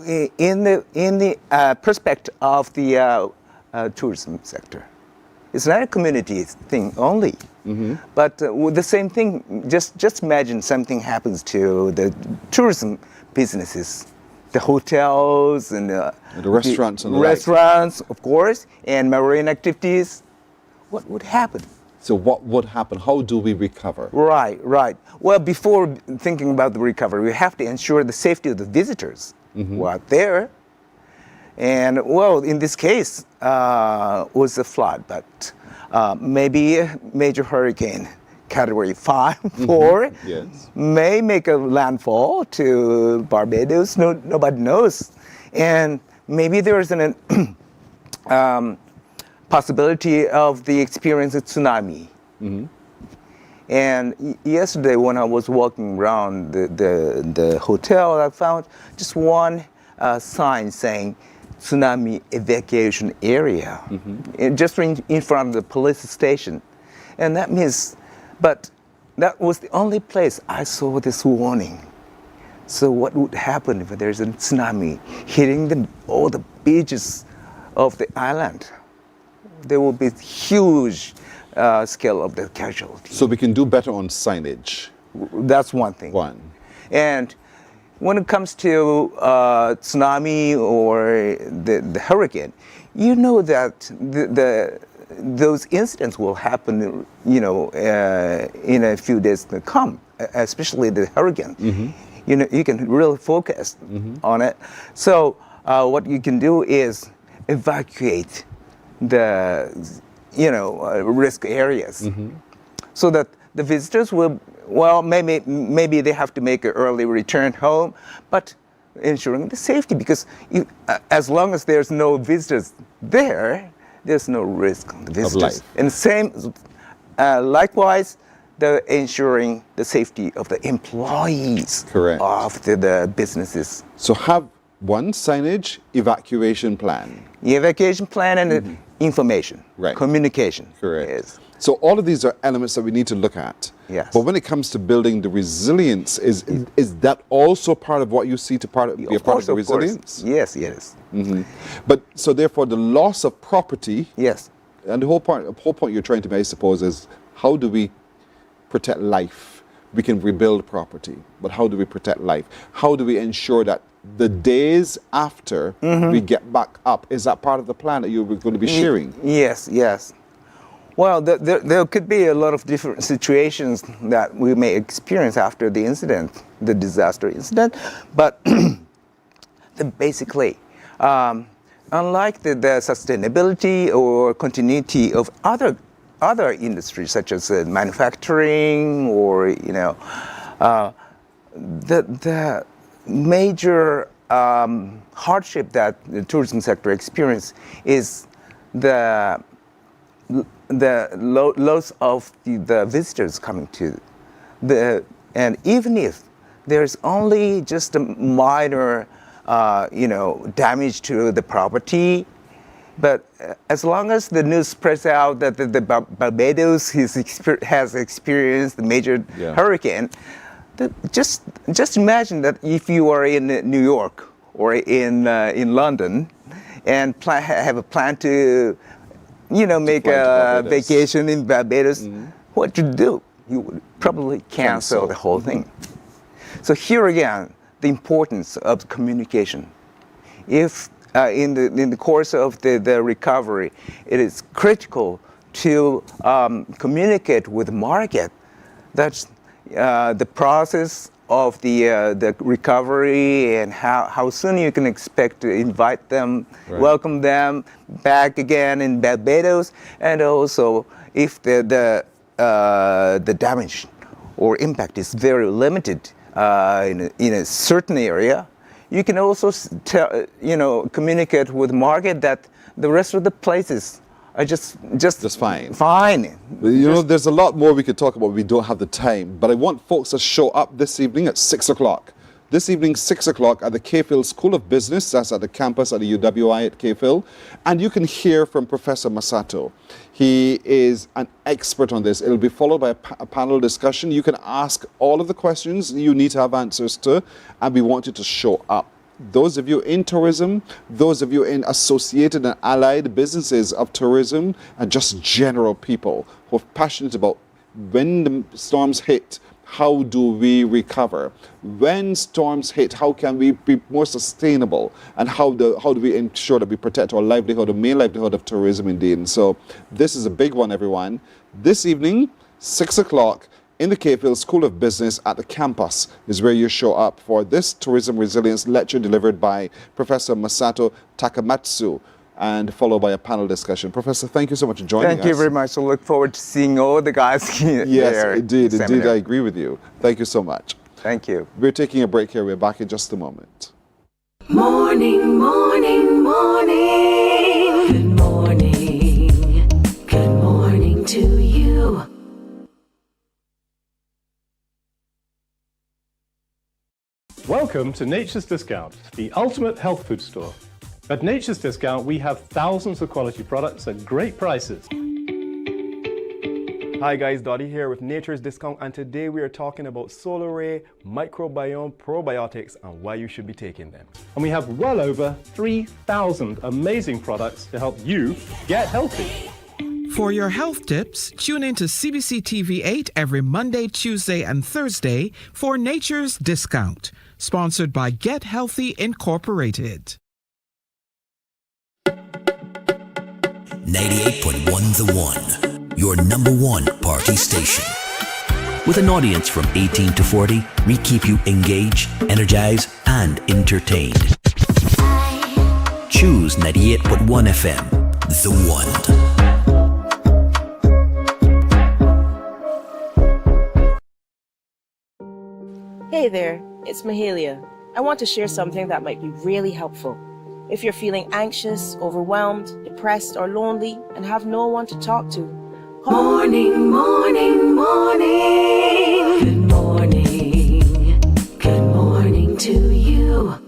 in the perspective of the tourism sector. It's not a community thing only, but with the same thing, just imagine something happens to the tourism businesses, the hotels and the restaurants and the restaurants, of course, and marine activities. What would happen? So what would happen? How do we recover? Right. Well, before thinking about the recovery, we have to ensure the safety of the visitors who are there. And well, in this case, was a flood, but maybe a major hurricane, category 5, 4, may make a landfall to Barbados. Nobody knows. And maybe there's an possibility of the experience of tsunami. And yesterday when I was walking around the hotel, I found just one sign saying tsunami evacuation area, just in front of the police station. And that means, but that was the only place I saw this warning. So what would happen if there's a tsunami hitting all the beaches of the island? There will be huge scale of the casualty. So we can do better on signage. That's one thing. And when it comes to tsunami or the hurricane, you know that those incidents will happen, in a few days to come, especially the hurricane. You know, you can really focus on it. So what you can do is evacuate the, risk areas, so that the visitors will, well, maybe they have to make an early return home, but ensuring the safety, because as long as there's no visitors there's no risk on the visitors. Of life. And same, likewise, the ensuring the safety of the employees of the businesses. So have one signage, evacuation plan. Evacuation plan and information, communication. Correct. So all of these are elements that we need to look at. Yes. But when it comes to building the resilience, is that also part of what you see to be a part of the resilience? Yes, yes. But so therefore the loss of property. Yes. And the whole point you're trying to make, I suppose, is how do we protect life? We can rebuild property, but how do we protect life? How do we ensure that the days after we get back up, is that part of the plan that you're going to be sharing? Yes, yes. Well, there could be a lot of different situations that we may experience after the incident, the disaster incident, but basically, unlike the sustainability or continuity of other industries such as manufacturing or the major hardship that the tourism sector experiences is the loss of the visitors coming to and even if there's only just a minor damage to the property, but as long as the news spreads out that the Barbados has experienced the major hurricane, just imagine that if you are in New York or in London and have a plan to make a vacation in Barbados, what you do? You would probably cancel the whole thing. So here again, the importance of communication. If in the course of the recovery, it is critical to communicate with the market. That's the process of the recovery and how soon you can expect to invite them, welcome them back again in Barbados, and also if the damage or impact is very limited in a certain area, you can also communicate with the market that the rest of the places are just fine. Fine. There's a lot more we could talk about. We don't have the time, but I want folks to show up this evening at 6 o'clock. This evening, 6 o'clock at the Cayfield School of Business. That's at the campus at the UWI at Cayfield. And you can hear from Professor Masato. He is an expert on this. It'll be followed by a panel discussion. You can ask all of the questions you need to have answers to, and we want you to show up. Those of you in tourism, those of you in associated and allied businesses of tourism, and just general people who are passionate about when the storms hit, how do we recover? When storms hit, how can we be more sustainable? And how do we ensure that we protect our livelihood, the main livelihood of tourism indeed? And so this is a big one, everyone. This evening, 6 o'clock, in the Cayfield School of Business at the campus is where you show up for this tourism resilience lecture delivered by Professor Masato Takamatsu, and followed by a panel discussion. Professor, thank you so much for joining us. Thank you very much. I look forward to seeing all the guys here. Yes, indeed, I agree with you. Thank you so much. Thank you. We're taking a break here. We're back in just a moment. Morning, morning, morning. Good morning. Good morning to you. Welcome to Nature's Discount, the ultimate health food store. At Nature's Discount, we have thousands of quality products at great prices. Hi guys, Dottie here with Nature's Discount, and today we are talking about Solar Ray microbiome probiotics and why you should be taking them. And we have well over 3,000 amazing products to help you get healthy. For your health tips, tune in to CBC TV 8 every Monday, Tuesday, and Thursday for Nature's Discount, sponsored by Get Healthy Incorporated. 98.1 The One, your number one party station. With an audience from 18 to 40, we keep you engaged, energized, and entertained. Choose 98.1 FM, The One. Hey there, it's Mahalia. I want to share something that might be really helpful. If you're feeling anxious, overwhelmed, depressed, or lonely, and have no one to talk to, Morning, morning, morning. Good morning. Good morning to you.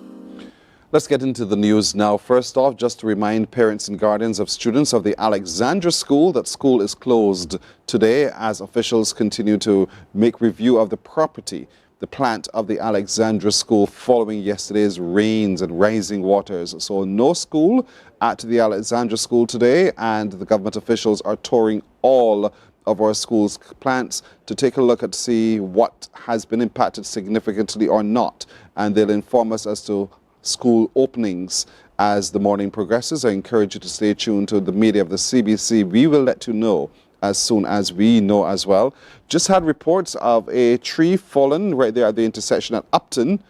Let's get into the news now. First off, just to remind parents and guardians of students of the Alexandra School that school is closed today as officials continue to make review of the property, the plant of the Alexandra School following yesterday's rains and rising waters. So no school at the Alexandra School today, and the government officials are touring all of our schools' plants to take a look at see what has been impacted significantly or not, and they'll inform us as to school openings as the morning progresses. I encourage you to stay tuned to the media of the CBC. We will let you know as soon as we know as well. Just had reports of a tree fallen right there at the intersection at Upton,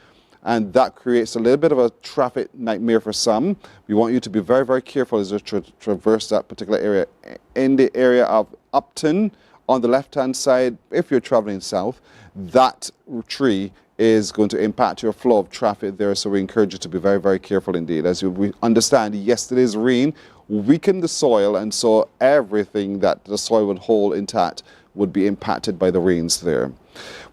and that creates a little bit of a traffic nightmare for some. We want you to be very, very careful as you traverse that particular area. In the area of Upton, on the left-hand side, if you're traveling south, that tree is going to impact your flow of traffic there, so we encourage you to be very, very careful indeed. As we understand, yesterday's rain weakened the soil, and so everything that the soil would hold intact would be impacted by the rains there.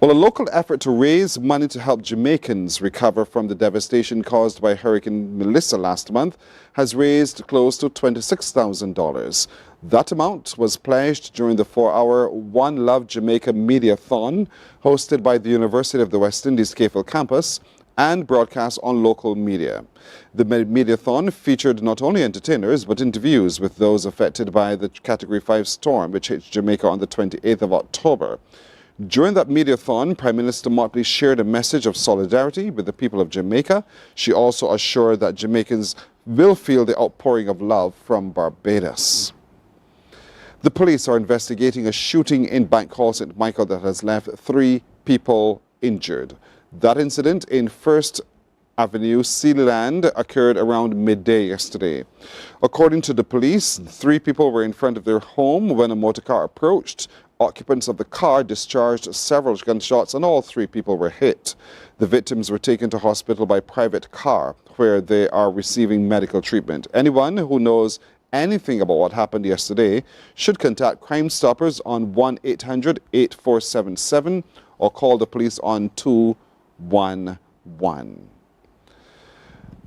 Well, a local effort to raise money to help Jamaicans recover from the devastation caused by Hurricane Melissa last month has raised close to $26,000. That amount was pledged during the 4-hour One Love Jamaica Mediathon hosted by the University of the West Indies Cafel campus and broadcast on local media. The Mediathon featured not only entertainers but interviews with those affected by the Category 5 storm which hit Jamaica on the 28th of October. During that Mediathon, Prime Minister Motley shared a message of solidarity with the people of Jamaica. She also assured that Jamaicans will feel the outpouring of love from Barbados. The police are investigating a shooting in Bank Hall, St. Michael, that has left 3 people injured. That incident in First Avenue, Sealand, occurred around midday yesterday. According to the police, 3 people were in front of their home when a motor car approached. Occupants of the car discharged several gunshots and all 3 people were hit. The victims were taken to hospital by private car where they are receiving medical treatment. Anyone who knows anything about what happened yesterday should contact Crime Stoppers on 1-800-8477 or call the police on 211.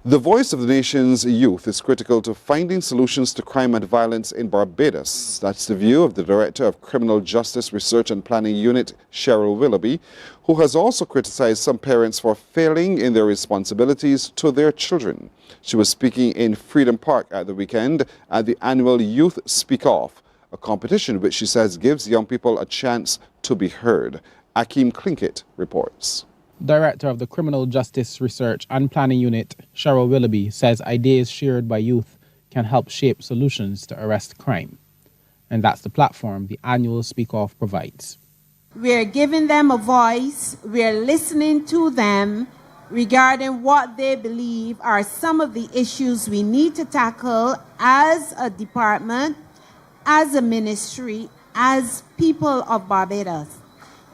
The voice of the nation's youth is critical to finding solutions to crime and violence in Barbados. That's the view of the Director of Criminal Justice Research and Planning Unit, Cheryl Willoughby, who has also criticized some parents for failing in their responsibilities to their children. She was speaking in Freedom Park at the weekend at the annual Youth Speak Off, a competition which she says gives young people a chance to be heard. Akeem Klinkett reports. Director of the Criminal Justice Research and Planning Unit, Cheryl Willoughby, says ideas shared by youth can help shape solutions to arrest crime. And that's the platform the annual Speak Off provides. We're giving them a voice, we're listening to them regarding what they believe are some of the issues we need to tackle as a department, as a ministry, as people of Barbados.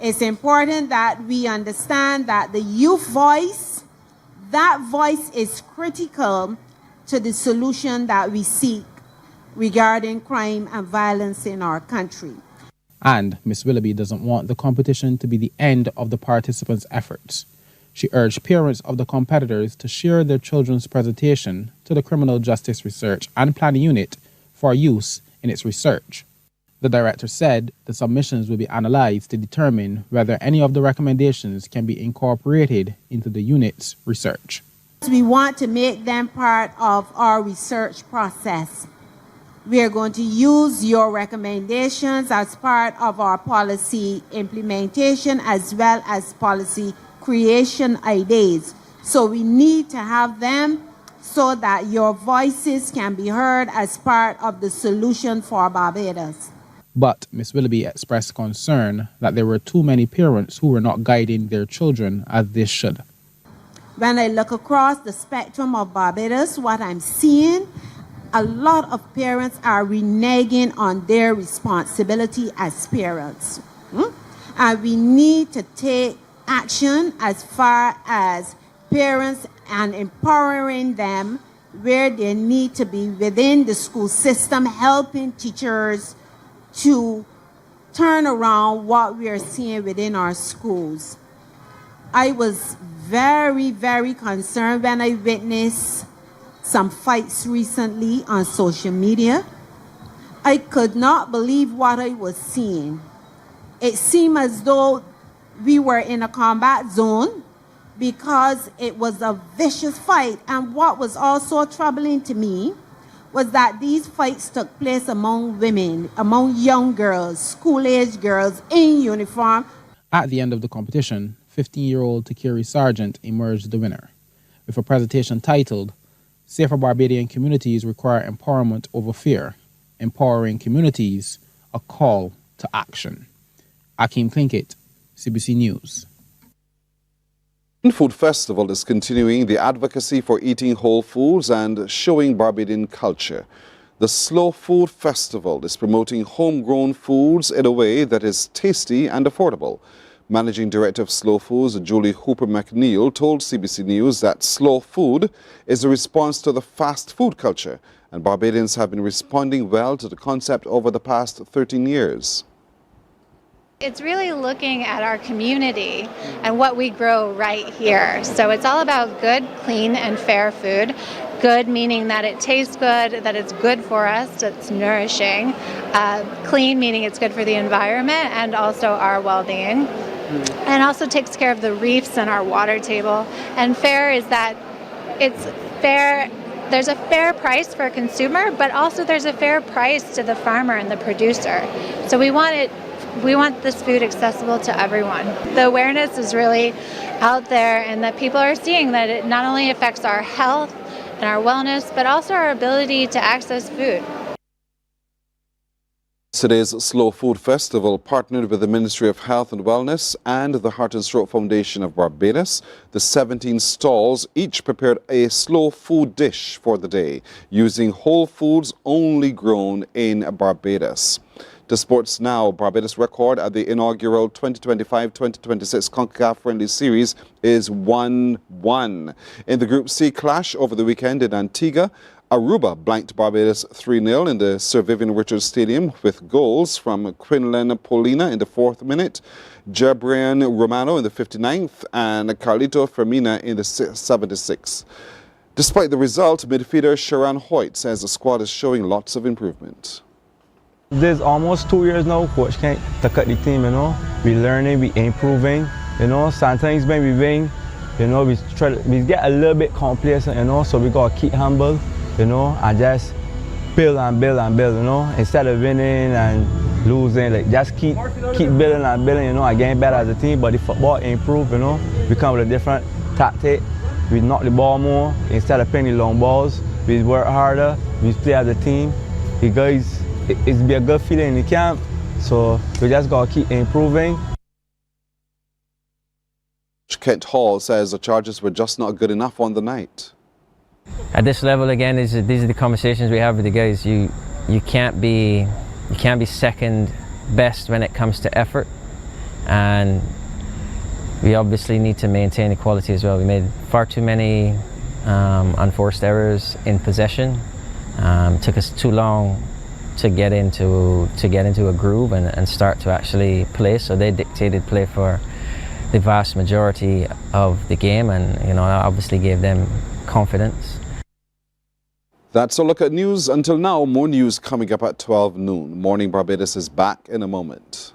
It's important that we understand that the youth voice, that voice is critical to the solution that we seek regarding crime and violence in our country. And Ms. Willoughby doesn't want the competition to be the end of the participants' efforts. She urged parents of the competitors to share their children's presentation to the Criminal Justice Research and Planning Unit for use in its research. The director said the submissions will be analyzed to determine whether any of the recommendations can be incorporated into the unit's research. We want to make them part of our research process. We are going to use your recommendations as part of our policy implementation as well as policy creation ideas. So we need to have them so that your voices can be heard as part of the solution for Barbados. But Ms. Willoughby expressed concern that there were too many parents who were not guiding their children as they should. When I look across the spectrum of Barbados, what I'm seeing, a lot of parents are reneging on their responsibility as parents. And we need to take action as far as parents and empowering them where they need to be within the school system, helping teachers to turn around what we are seeing within our schools. I was very, very concerned when I witnessed some fights recently on social media. I could not believe what I was seeing. It seemed as though we were in a combat zone because it was a vicious fight. And what was also troubling to me was that these fights took place among women, among young girls, school-age girls in uniform. At the end of the competition, 15-year-old Takiri Sargent emerged the winner, with a presentation titled, Safer Barbadian Communities Require Empowerment Over Fear, Empowering Communities, a Call to Action. Akeem Plinkett, CBC News. Food Festival is continuing the advocacy for eating whole foods and showing Barbadian culture. The Slow Food Festival is promoting homegrown foods in a way that is tasty and affordable. Managing Director of Slow Foods, Julie Hooper McNeil, told CBC News that slow food is a response to the fast food culture, and Barbadians have been responding well to the concept over the past 13 years. It's really looking at our community and what we grow right here. So it's all about good, clean, and fair food. Good meaning that it tastes good, that it's good for us, it's nourishing. Clean meaning it's good for the environment and also our well-being. And also takes care of the reefs and our water table. And fair is that it's fair. There's a fair price for a consumer, but also there's a fair price to the farmer and the producer. So we want this food accessible to everyone. The awareness is really out there and that people are seeing that it not only affects our health and our wellness, but also our ability to access food. Today's Slow Food Festival partnered with the Ministry of Health and Wellness and the Heart and Stroke Foundation of Barbados. The 17 stalls each prepared a slow food dish for the day, using whole foods only grown in Barbados. To Sports Now, Barbados' record at the inaugural 2025-2026 CONCACAF Friendly Series is 1-1. In the Group C clash over the weekend in Antigua, Aruba blanked Barbados 3-0 in the Sir Vivian Richards Stadium with goals from Quinlan Polina in the 4th minute, Jabrian Romano in the 59th, and Carlito Fermina in the 76th. Despite the result, midfielder Sharon Hoyt says the squad is showing lots of improvement. There's almost 2 years now, Coach Kent to cut the team, We learning, we improving, Sometimes when we win, we get a little bit complacent, so we gotta keep humble, and just build and build and build, Instead of winning and losing, just keep building and building, and getting better as a team. But the football improve, we come with a different tactic. We knock the ball more instead of playing the long balls. We work harder. We play as a team. The guys. It's be a good feeling in the camp, so we just gotta keep improving. Kent Hall says the charges were just not good enough on the night. At this level, again, these are the conversations we have with the guys. You can't be second best when it comes to effort, and we obviously need to maintain equality as well. We made far too many unforced errors in possession. Took us too long to get into a groove and start to actually play. So they dictated play for the vast majority of the game, and that obviously gave them confidence. That's a look at news until now. More news coming up at 12 noon. Morning Barbados is back in a moment.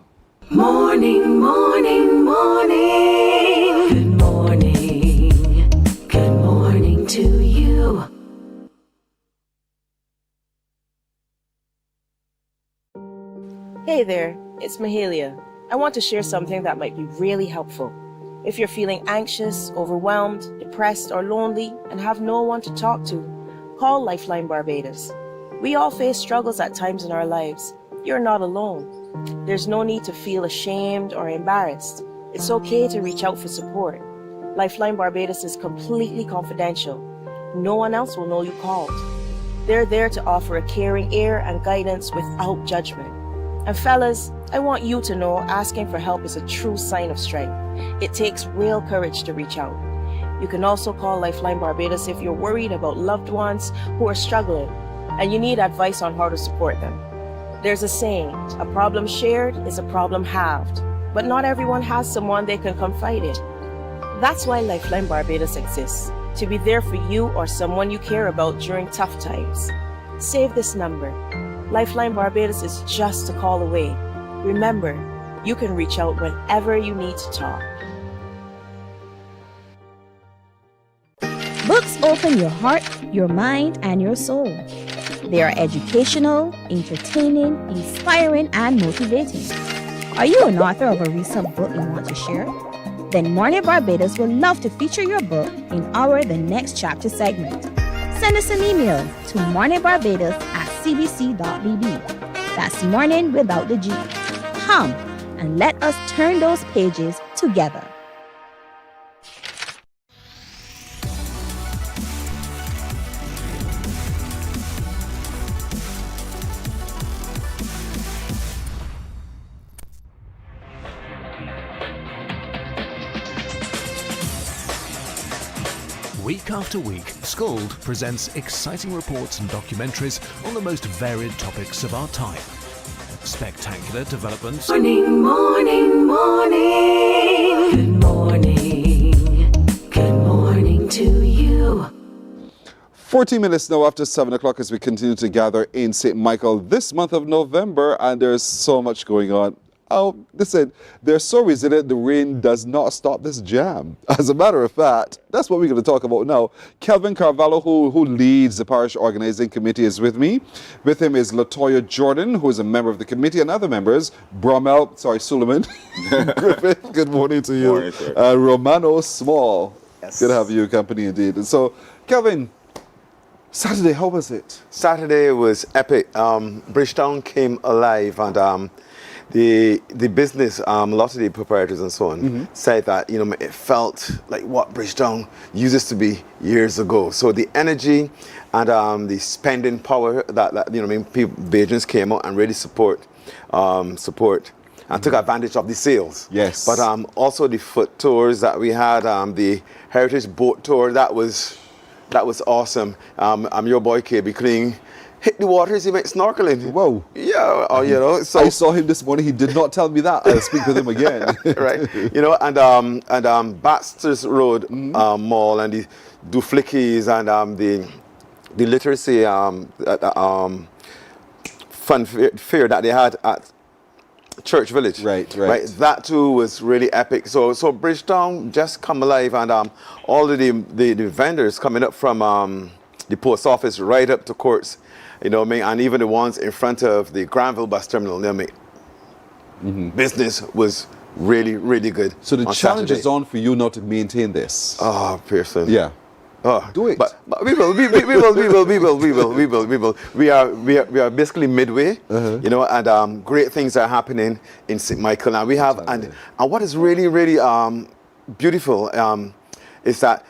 Morning, morning, morning. Good morning. Good morning to you. Hey there, it's Mahalia. I want to share something that might be really helpful. If you're feeling anxious, overwhelmed, depressed, or lonely, and have no one to talk to, call Lifeline Barbados. We all face struggles at times in our lives. You're not alone. There's no need to feel ashamed or embarrassed. It's okay to reach out for support. Lifeline Barbados is completely confidential. No one else will know you called. They're there to offer a caring ear and guidance without judgment. And fellas, I want you to know asking for help is a true sign of strength. It takes real courage to reach out. You can also call Lifeline Barbados if you're worried about loved ones who are struggling and you need advice on how to support them. There's a saying, a problem shared is a problem halved, but not everyone has someone they can confide in. That's why Lifeline Barbados exists, to be there for you or someone you care about during tough times. Save this number. Lifeline Barbados is just a call away. Remember, you can reach out whenever you need to talk. Books open your heart, your mind, and your soul. They are educational, entertaining, inspiring, and motivating. Are you an author of a recent book you want to share? Then Mornin Barbados would love to feature your book in our The Next Chapter segment. Send us an email to morninbarbados@cbc.bb. That's morning without the G. Come and let us turn those pages together. Week after week, Scold presents exciting reports and documentaries on the most varied topics of our time. Spectacular developments. Morning, morning, morning. Good morning. Good morning to you. 40 minutes now after 7 o'clock as we continue to gather in St. Michael this month of November, and there's so much going on. Oh, listen, they're so resilient, the rain does not stop this jam. As a matter of fact, that's what we're going to talk about now. Kelvin Carvalho, who leads the parish organizing committee, is with me. With him is Latoya Jordan, who is a member of the committee, and other members, Suleiman, Griffith, good morning to you, Morning, sir. Romano Small. Yes. Good to have you in company indeed. And so, Kelvin, Saturday, how was it? Saturday was epic. Bridgetown came alive, and the business, a lot of the proprietors and so on, said that it felt like what Bridgetown used to be years ago. So the energy and the spending power that people, Bajans came out and really support and took advantage of the sales. Yes. But also the foot tours that we had, the heritage boat tour, that was awesome. I'm your boy KB Kling. Hit the waters, he went snorkeling. Whoa. Yeah, so I saw him this morning. He did not tell me that. I'll speak with him again. right. And Baxter's Road Mall and the Duflickies and the literacy fun fair that they had at Church Village. Right. That too was really epic. So Bridgetown just come alive, and all of the vendors coming up from the post office right up to Courts. And even the ones in front of the Granville bus terminal, business was really, really good. So the challenge Saturday. is on for you now to maintain this. Oh, Pearson. Yeah. Oh, do it. But we will. We are basically midway, and great things are happening in St. Michael. And we have, and what is really, really beautiful is that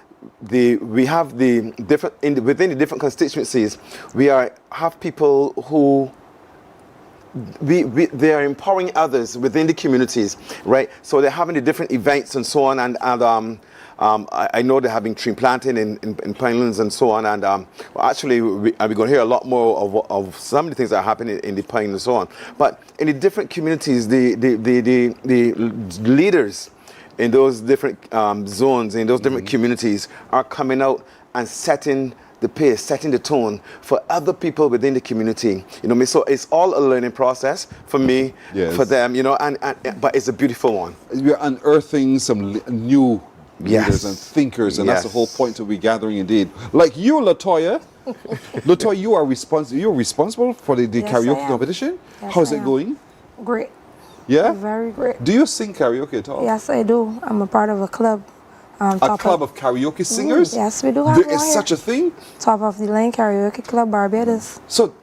we have the different within the different constituencies. We have people who they are empowering others within the communities, right? So they're having the different events and so on, and I know they're having tree planting in Pinelands and so on, and actually we're going to hear a lot more of some of the things that are happening in the Pine and so on. But in the different communities, the leaders in those different zones, in those different communities, are coming out and setting the pace, setting the tone for other people within the community. So it's all a learning process for me, for them, but it's a beautiful one. We're unearthing some new leaders and thinkers, and that's the whole point of we gathering indeed. Like you, Latoya. Latoya, you're responsible for the Yes, karaoke I am. competition. Yes, How's I it am. going? Great. Yeah? Very great. Do you sing karaoke at all? Yes, I do. I'm a part of a club. A club of karaoke singers? Yes, we do have There one is here. such a thing? Top of the Line Karaoke Club Barbados. So,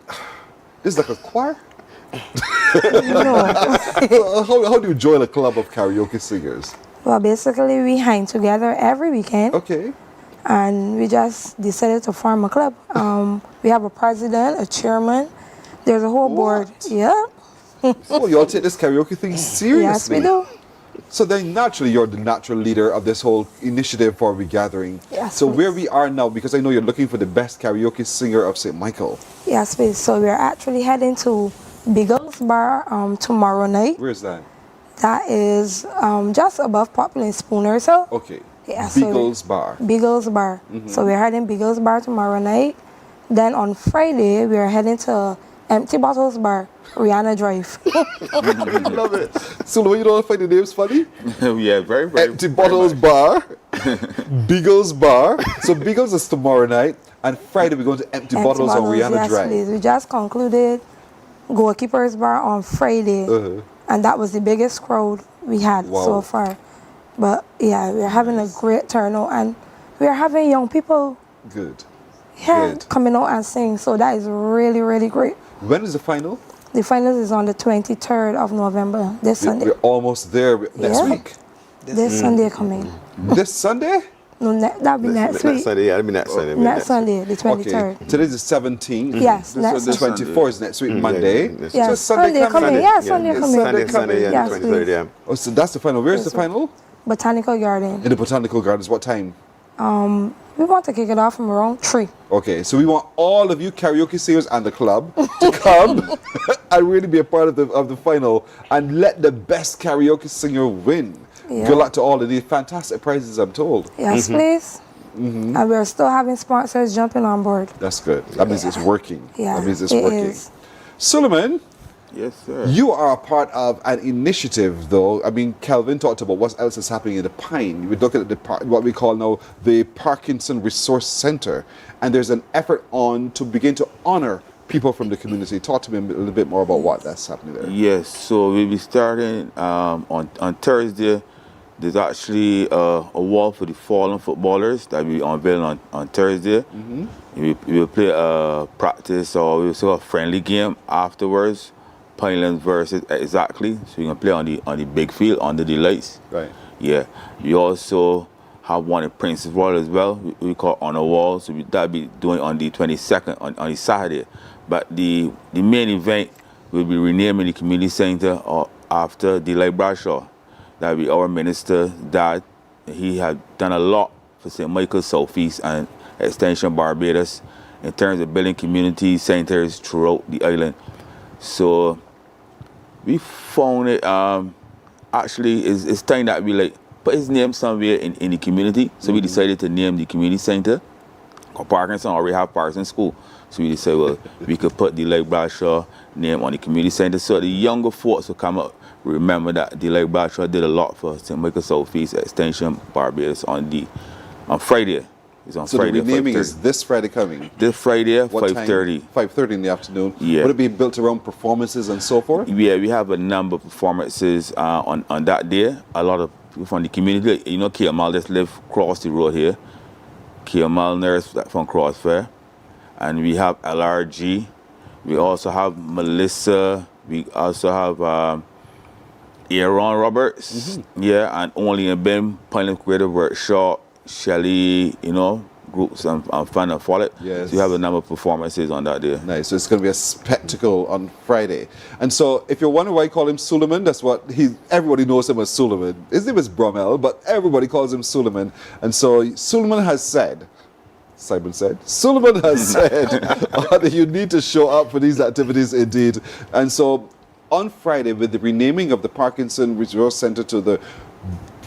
this is like a choir? No. how do you join a club of karaoke singers? Well, basically, we hang together every weekend. Okay. And we just decided to form a club. We have a president, a chairman. There's a whole board. Yeah. Oh, you all take this karaoke thing seriously? Yes, we do. So then naturally you're the natural leader of this whole initiative for Regathering. Yes, so please. where we are now, because I know you're looking for the best karaoke singer of St. Michael. Yes, please. So we're actually heading to Biggles Bar tomorrow night. Where's that? That is just above Popular Spooner. So Okay. yeah, so Biggles Bar. Biggles Bar. Mhm. So we're heading Biggles Bar tomorrow night. Then on Friday we're heading to Empty Bottles Bar, Rihanna Drive. I love it. So when you don't find the names funny? Yeah, very, very. Empty Bottles Bar, Biggles Bar. So Biggles is tomorrow night, and Friday we're going to Empty Bottles on Rihanna yes, Drive. please. We just concluded Goalkeepers Bar on Friday, and that was the biggest crowd we had Wow. so far. But yeah, we're having a great turnout, and we're having young people Good. here coming out and sing. So that is really, really great. When is the final? The finals is on the 23rd of November, this Sunday. We're almost there next Yeah. week. This Sunday coming. This Sunday? No, that'll be next week. Sunday, yeah, it'll be next Sunday. Next Sunday, the 23rd. Okay. Today's the 17th. Yes, next The Sunday. 24th is next week, Monday. Yes, So Sunday coming. Yeah, Sunday coming. Sunday, yeah, Yes, the 23rd, please. yeah. Oh, so that's the final. Where's the final? Botanical Garden. In the Botanical Gardens. What time? We want to kick it off from around 3. Okay, so we want all of you karaoke singers and the club to come and really be a part of the final and let the best karaoke singer win. Yeah. Good luck to all of these fantastic prizes, I'm told. Yes, please. And we're still having sponsors jumping on board. That's good. That means it's working. Yeah, That means it's it working. is. Suleiman, Yes, sir. you are a part of an initiative, though. I mean, Calvin talked about what else is happening in the Pine. We're looking at what we call now the Parkinson Resource Center, and there's an effort on to begin to honor people from the community. Talk to me a little bit more about what that's happening there. Yes, so we'll be starting on Thursday. There's actually a wall for the fallen footballers that will be unveiled on Thursday. We will play a practice or we will do a friendly game afterwards. Pinelands versus exactly. So we're gonna play on the big field under the lights. Right. Yeah. We also have one in Princess Royal as well. We call on a wall. So that'll be doing on the 22nd on the Saturday. But the main event will be renaming the community center after Delight Bradshaw. That'll be our minister's dad. He had done a lot for St. Michael's Southeast and Extension Barbados in terms of building community centers throughout the island. So we found it actually it's time that we like put his name somewhere in the community. So we decided to name the community center Parkinson. Already have Parkinson School. So we decided, well, we could put the Delight Bradshaw name on the community center so the younger folks will come up, remember that Delight Bradshaw did a lot for St. Michael Southeast Extension Barbados on Friday. It's on So Friday. the renaming 5:30. is this Friday coming? This Friday, What time? 5:30. 5:30 in the afternoon. Yeah. Would it be built around performances and so forth? Yeah, we have a number of performances on that day. A lot of people from the community, you know, Kiamal just live across the road here. Kiamal nurse from Crossfair. And we have LRG. We also have Melissa. We also have Aaron Roberts. Yeah, and Only in Bim, Pineland Creative Workshop, Shelly, you know, groups and fun and follow it. Yes. So we have a number of performances on that day. Nice. So it's going to be a spectacle on Friday. And so if you're wondering why I call him Suleiman, that's what everybody knows him as Suleiman. His name is Bromel, but everybody calls him Suleiman. And so Suleiman has said, Suleiman has said that you need to show up for these activities indeed. And so on Friday, with the renaming of the Parkinson Resource Center to the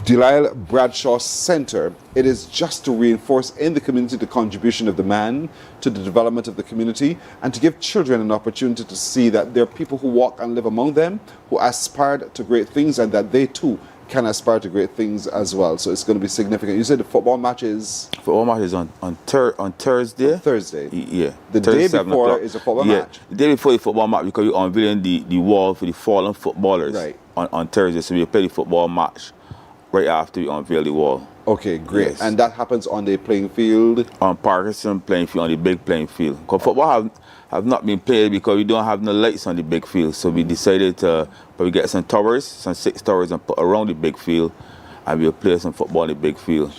Delight Bradshaw Center, it is just to reinforce in the community the contribution of the man to the development of the community and to give children an opportunity to see that there are people who walk and live among them, who aspired to great things, and that they too can aspire to great things as well. So it's going to be significant. You said the football match is? Football match is on Thursday. Thursday? Yeah. The Thursday, day 7 before o'clock. is a football Yeah, match? the day before the football match, because we're unveiling the wall for the fallen footballers on Thursday. So we'll play the football match right after we unveil the wall. Okay, great. Yes. And that happens on the playing field? On Parkinson playing field, on the big playing field. Because football have not been played because we don't have no lights on the big field. So we decided to probably get some towers, some 6 towers, and put around the big field, and we'll play some football in the big field.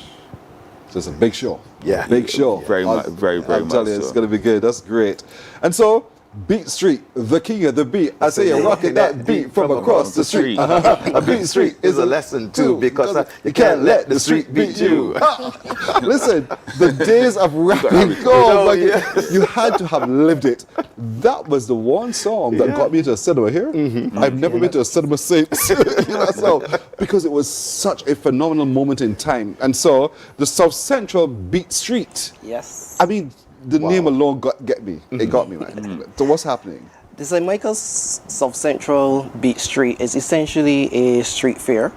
So it's a big show. Yeah. Big show. Very much, very I'm much telling you, so. it's going to be good. That's great. And so, Beat Street, the king of the beat. I say you're rocking that beat from across the street. A beat street is a lesson too, because you can't let the street beat you. Listen, the days of rapping, you had to have lived it. That was the one song that got me to a cinema here. I've never been to a cinema since. So, because it was such a phenomenal moment in time. And so, the South Central Beat Street. Yes. I mean, the name alone get me. It got me, man. So what's happening? The St. Michael's South Central Beat Street is essentially a street fair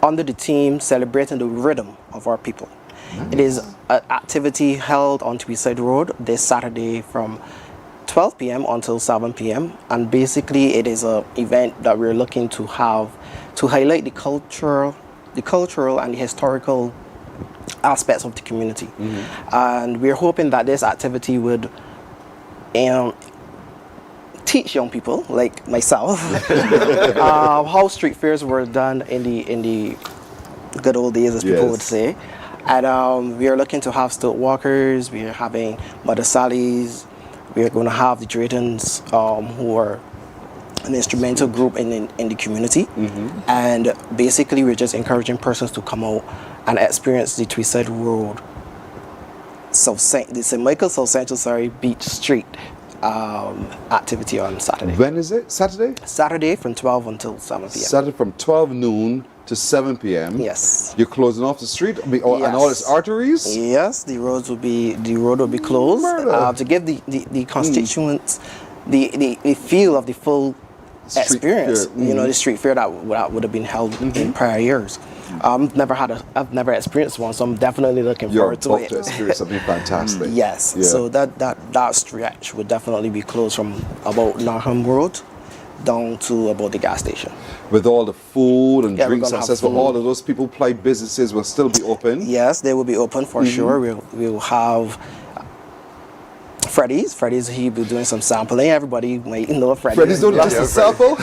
under the theme celebrating the rhythm of our people. It is an activity held on Tweedside Road this Saturday from 12 p.m. until 7 p.m. And basically it is an event that we're looking to have to highlight the cultural and the historical aspects of the community. And we're hoping that this activity would teach young people like myself how street fairs were done in the good old days, as people would say. And we are looking to have stilt walkers, we are having Mother Sally's, we are going to have the Draytons, who are an instrumental group in the community. And basically we're just encouraging persons to come out and experience the Tweedside Road, the St. Michael South Central Beach Street activity on Saturday. When is it? Saturday? Saturday from 12 until 7 p.m. Saturday from 12 noon to 7 p.m. Yes. You're closing off the street and all its arteries? Yes, the road will be closed to give the constituents the feel of the full experience. Fair. You know, the street fair that would have been held in prior years. I've never experienced one, so I'm definitely looking forward to it. To experience something fantastic. Yes. Yeah. So that stretch would definitely be closed from about Narham Road down to about the gas station. With all the food and Yeah, drinks we're gonna have accessible, food. all of those people play businesses will still be open. Yes, they will be open for sure. We'll have Freddy's, he'll be doing some sampling. Everybody might know Freddy's. Freddy's doing just a sample?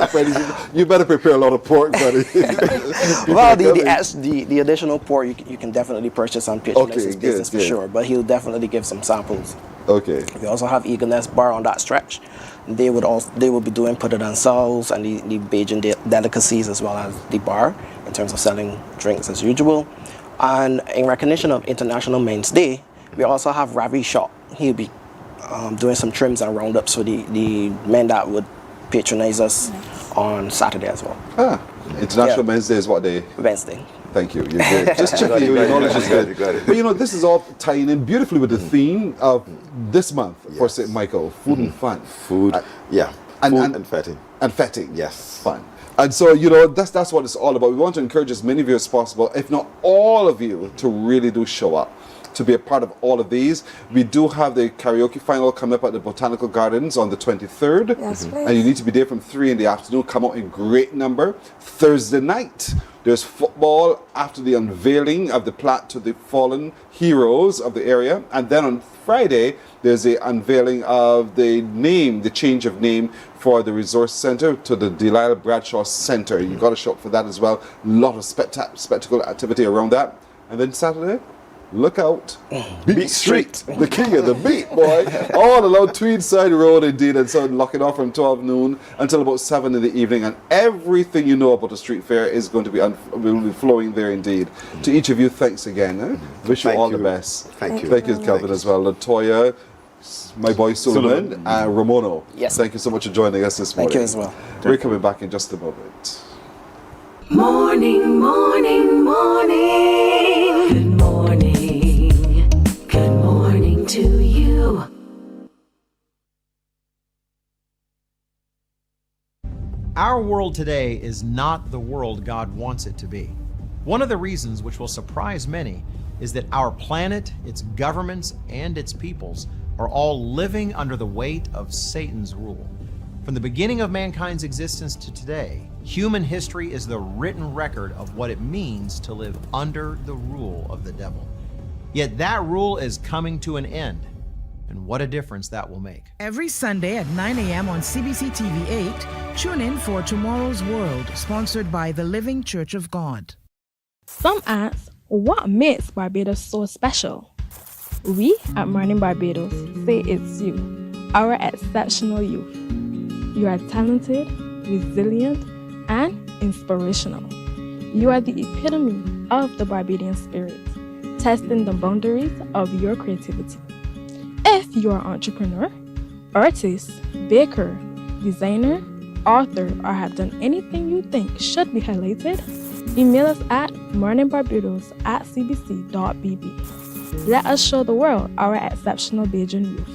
Freddy's, you better prepare a lot of pork, buddy. Well, the additional pork you can definitely purchase and patronize his business for sure, but he'll definitely give some samples. Okay. We also have Eagleness Bar on that stretch. They will be doing put it on sales and the Bajan delicacies as well as the bar in terms of selling drinks as usual. And in recognition of International Men's Day, we also have Ravi Shop. He'll be doing some trims and roundups for the men that would patronize us on Saturday as well. International Men's Day is what day? Wednesday. Thank you. You're good. Just checking your knowledge is good. But you know, this is all tying in beautifully with the theme of this month for St. Michael, food and fun. Food, food and fetting. And fetting. Yes. Fun. And so, you know, that's what it's all about. We want to encourage as many of you as possible, if not all of you, to really do show up, to be a part of all of these. We do have the karaoke final coming up at the Botanical Gardens on the 23rd. Yes, please. And you need to be there from 3 in the afternoon. Come out in great number. Thursday night, there's football after the unveiling of the plaque to the fallen heroes of the area. And then on Friday, there's the unveiling of the change of name for the Resource Center to the Delilah Bradshaw Center. You've got to show up for that as well. A lot of spectacle activity around that. And then Saturday, look out, Beat Street, the king of the beat, boy. All along Tweedside Road, indeed. And so locking off from 12 noon until about 7 in the evening. And everything you know about the street fair is going to be will be flowing there, indeed. To each of you, thanks again. Wish you all the best. Thank you. Thank you, Kelvin, as well. Latoya, my boy Suleiman, and Ramono. Yes. Thank you so much for joining us this morning. Thank you as well. We're coming back in just a moment. Morning, morning, morning. Good morning. Good morning to you. Our world today is not the world God wants it to be. One of the reasons, which will surprise many, is that our planet, its governments, and its peoples are all living under the weight of Satan's rule. From the beginning of mankind's existence to today, human history is the written record of what it means to live under the rule of the devil. Yet that rule is coming to an end, and what a difference that will make. Every Sunday at 9 a.m. on CBC TV 8, tune in for Tomorrow's World, sponsored by the Living Church of God. Some ask, what makes Barbados so special? We at Mornin Barbados say it's you, our exceptional youth. You are talented, resilient, and inspirational. You are the epitome of the Barbadian spirit, testing the boundaries of your creativity. If you are an entrepreneur, artist, baker, designer, author, or have done anything you think should be highlighted, email us at morninbarbados@cbc.bb. Let us show the world our exceptional Bajan youth.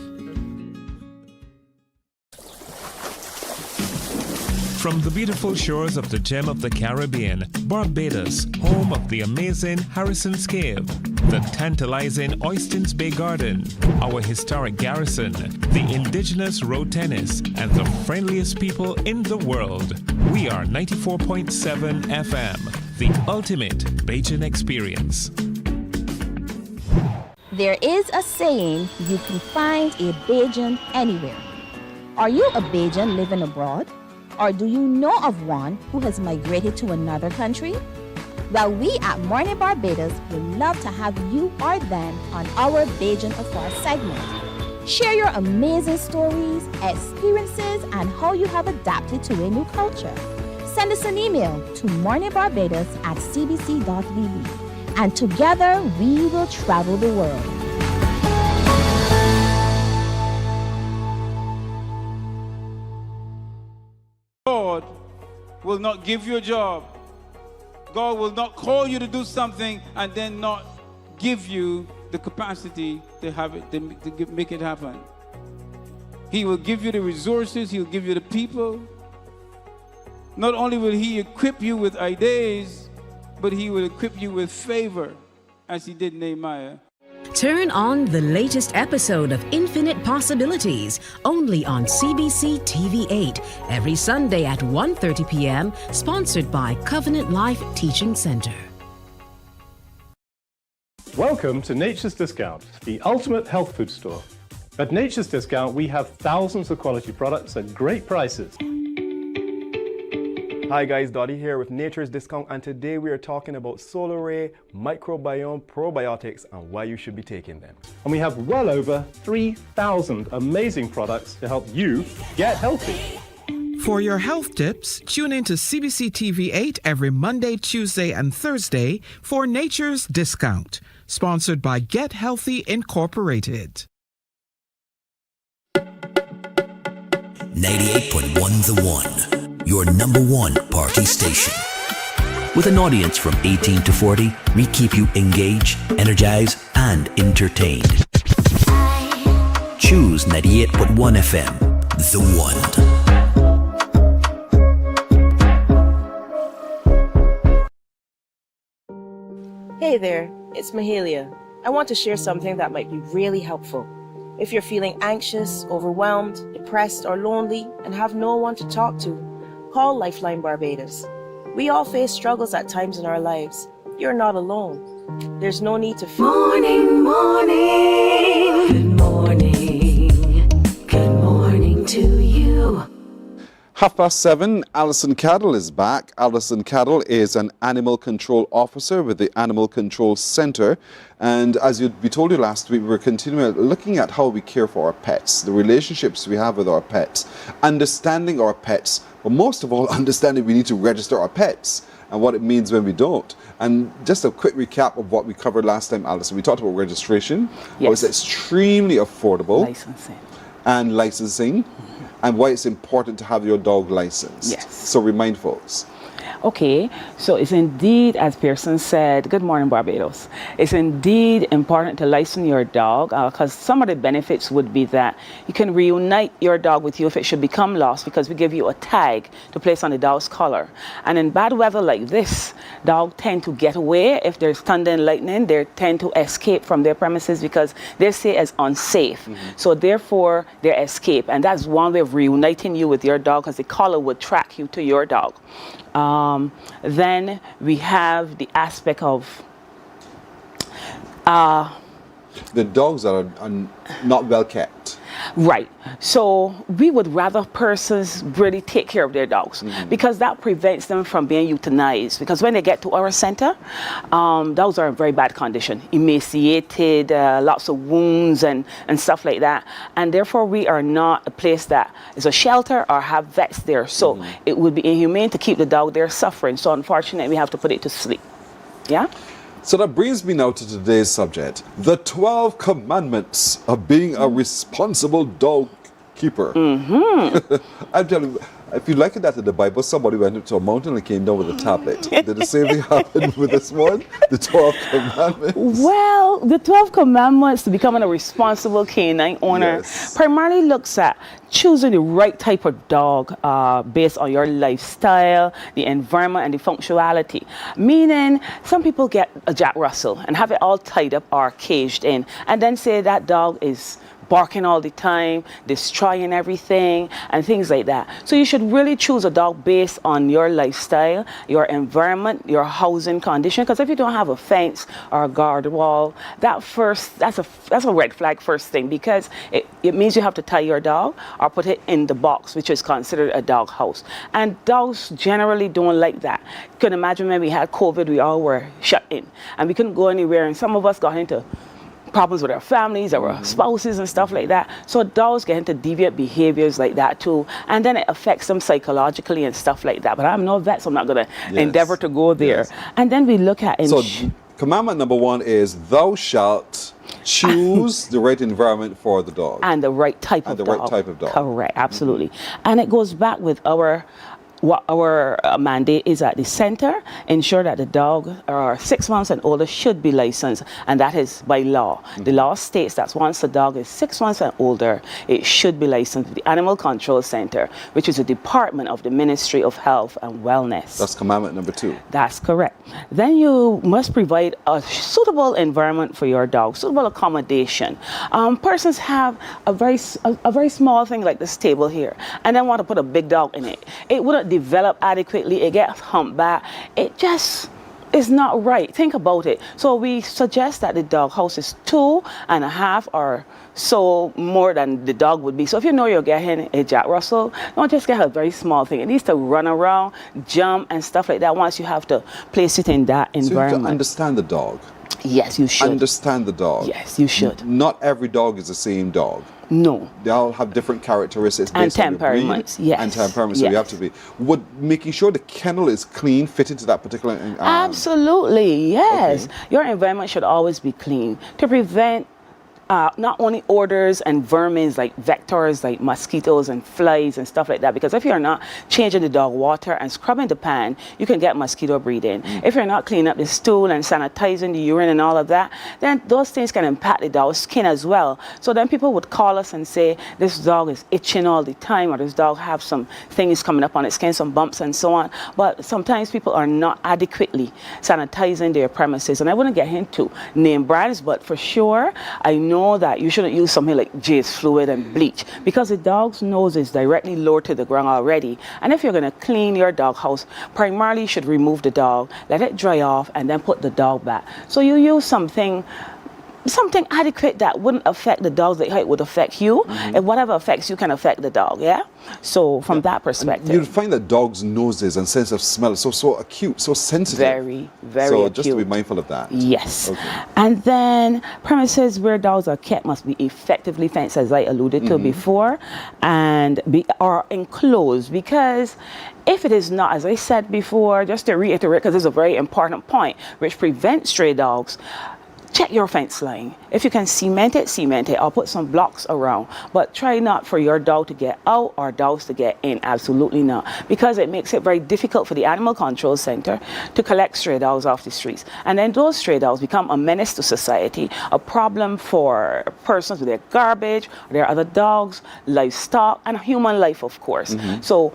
From the beautiful shores of the gem of the Caribbean, Barbados, home of the amazing Harrison's Cave, the tantalizing Oystins Bay Garden, our historic garrison, the indigenous road tennis, and the friendliest people in the world. We are 94.7 FM, the ultimate Bajan experience. There is a saying, you can find a Bajan anywhere. Are you a Bajan living abroad? Or do you know of one who has migrated to another country? Well, we at Mornin Barbados would love to have you or them on our Bajan Affairs segment. Share your amazing stories, experiences, and how you have adapted to a new culture. Send us an email to morninbarbados@cbc.bb, and together we will travel the world. God will not give you a job. God will not call you to do something and then not give you the capacity to have it, to make it happen. He will give you the resources, he'll give you the people. Not only will he equip you with ideas, but he will equip you with favor, as he did Nehemiah. Turn on the latest episode of Infinite Possibilities, only on CBC TV 8, every Sunday at 1:30 p.m., sponsored by Covenant Life Teaching Center. Welcome to Nature's Discount, the ultimate health food store. At Nature's Discount, we have thousands of quality products at great prices. Hi guys, Dottie here with Nature's Discount, and today we are talking about solar ray, microbiome, probiotics, and why you should be taking them. And we have well over 3,000 amazing products to help you get healthy. For your health tips, tune in to CBC TV 8 every Monday, Tuesday, and Thursday for Nature's Discount, sponsored by Get Healthy Incorporated. 98.1 The One, your number one party station. With an audience from 18 to 40, we keep you engaged, energized, and entertained. Choose 98.1 FM, The One. Hey there, it's Mahalia. I want to share something that might be really helpful. If you're feeling anxious, overwhelmed, depressed, or lonely, and have no one to talk to, call Lifeline Barbados. We all face struggles at times in our lives. You're not alone. There's no need to feel... Morning, morning. Good morning. Good morning to you. 7:30, Alison Caddell is back. Alison Caddell is an animal control officer with the Animal Control Center. And as we told you last week, we're continuing looking at how we care for our pets, the relationships we have with our pets, understanding our pets, but most of all, understanding we need to register our pets and what it means when we don't. And just a quick recap of what we covered last time, Alison. We talked about registration. Yes. How it's extremely affordable. Licensing. And why it's important to have your dog license. Yes. So remind folks. Okay, so it's indeed, as Pearson said, good morning, Barbados. It's indeed important to license your dog because some of the benefits would be that you can reunite your dog with you if it should become lost, because we give you a tag to place on the dog's collar. And in bad weather like this, dogs tend to get away. If there's thunder and lightning, they tend to escape from their premises because they say it's unsafe. So therefore, they escape. And that's one way of reuniting you with your dog, because the collar would track you to your dog. Then we have the aspect of the dogs that are not well kept. Right. So we would rather persons really take care of their dogs because that prevents them from being euthanized. Because when they get to our center, dogs are in very bad condition, emaciated, lots of wounds and stuff like that. And therefore we are not a place that is a shelter or have vets there. So it would be inhumane to keep the dog there suffering. So unfortunately we have to put it to sleep. Yeah? So that brings me now to today's subject, the 12 commandments of being a responsible dog keeper. I'm telling you, if you like it that in the Bible, somebody went into a mountain and came down with a tablet. Did the same thing happen with this one? The 12 commandments? Well, the 12 commandments to becoming a responsible canine owner primarily looks at choosing the right type of dog based on your lifestyle, the environment, and the functionality. Meaning, some people get a Jack Russell and have it all tied up or caged in, and then say that dog is barking all the time, destroying everything, and things like that. So you should really choose a dog based on your lifestyle, your environment, your housing condition. Because if you don't have a fence or a guard wall, that's a red flag first thing, because it means you have to tie your dog or put it in the box, which is considered a dog house. And dogs generally don't like that. You can imagine when we had COVID, we all were shut in and we couldn't go anywhere, and some of us got into problems with our families, our spouses and stuff like that. So dogs get into deviant behaviors like that too, and then it affects them psychologically and stuff like that. But I'm no vet, so I'm not going to endeavor to go there. And then we look at so commandment number 1 is thou shalt choose the right environment for the dog. And the right type of dog. And the right type of dog. Correct, absolutely. And it goes back with what our mandate is at the center. Ensure that the dog are 6 months and older should be licensed, and that is by law. The law states that once the dog is 6 months and older, it should be licensed with the Animal Control Center, which is a department of the Ministry of Health and Wellness. That's commandment number 2. That's correct. Then you must provide a suitable environment for your dog, suitable accommodation. Persons have a very small thing like this table here, and then want to put a big dog in it. It wouldn't develop adequately. It gets humpback. It just is not right. Think about it. So we suggest that the dog house is 2.5 or so more than the dog would be. So if you know you're getting a Jack Russell, don't just get a very small thing. It needs to run around, jump, and stuff like that. Once you have to place it in that environment. So you have to understand the dog. Yes, you should. Understand the dog. Yes, you should. Not every dog is the same dog. No. They all have different characteristics and based on the breed. Yes. And temperaments. So you have to be making sure the kennel is clean, fitted to that particular absolutely, yes. Okay. Your environment should always be clean to prevent not only odors and vermin like vectors like mosquitoes and flies and stuff like that, because if you're not changing the dog water and scrubbing the pan, you can get mosquito breeding. If you're not cleaning up the stool and sanitizing the urine and all of that, then those things can impact the dog's skin as well. So then people would call us and say this dog is itching all the time, or this dog have some things coming up on its skin, some bumps and so on. But sometimes people are not adequately sanitizing their premises, and I wouldn't get into name brands, but for sure I know that you shouldn't use something like J's fluid and bleach, because the dog's nose is directly lower to the ground already. And if you're going to clean your dog house, primarily you should remove the dog, let it dry off, and then put the dog back. So you use something adequate that wouldn't affect the dogs like how it would affect you. And whatever affects you can affect the dog, yeah? So from that perspective. You'd find that dogs' noses and sense of smell is so acute, so sensitive. Very, very so acute. just to be mindful of that. Yes. Okay. And then premises where dogs are kept must be effectively fenced, as I alluded to before, and are enclosed, because if it is not, as I said before, just to reiterate, because it's a very important point, which prevents stray dogs, check your fence line. If you can cement it, or put some blocks around. But try not for your dog to get out or dogs to get in, absolutely not. Because it makes it very difficult for the Animal Control Center to collect stray dogs off the streets. And then those stray dogs become a menace to society, a problem for persons with their garbage, their other dogs, livestock, and human life, of course. So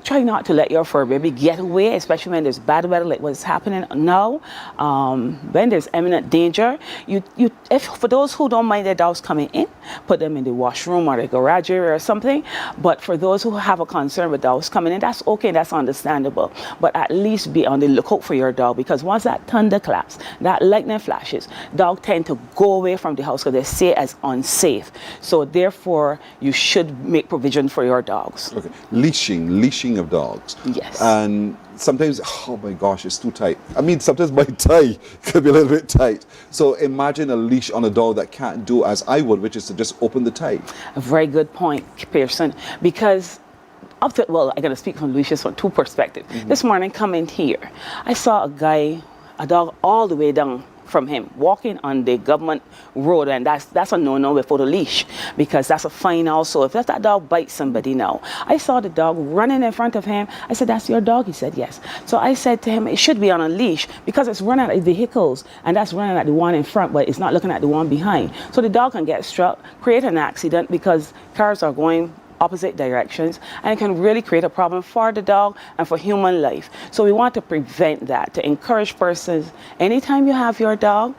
try not to let your fur baby get away, especially when there's bad weather like what's happening now. When there's imminent danger, if for those who don't mind their dogs coming in, put them in the washroom or the garage area or something. But for those who have a concern with dogs coming in, that's okay, that's understandable. But at least be on the lookout for your dog, because once that thunder claps, that lightning flashes, dogs tend to go away from the house because they see it as unsafe. So therefore, you should make provision for your dogs. Okay. Leashing of dogs. Yes. And sometimes, oh my gosh, it's too tight. I mean, sometimes my tie could be a little bit tight. So imagine a leash on a dog that can't do as I would, which is to just open the tie. A very good point, Pearson, because I'm going to speak from leashes from two perspectives. This morning coming here, I saw a dog all the way down from him walking on the government road, and that's a no-no without a leash, because that's a fine also if that dog bites somebody. Now I saw the dog running in front of him. I said, "That's your dog?" He said, "Yes." So I said to him, it should be on a leash because it's running at vehicles, and that's running at the one in front, but it's not looking at the one behind. So the dog can get struck, create an accident, because cars are going opposite directions, and it can really create a problem for the dog and for human life. So we want to prevent that, to encourage persons, anytime you have your dog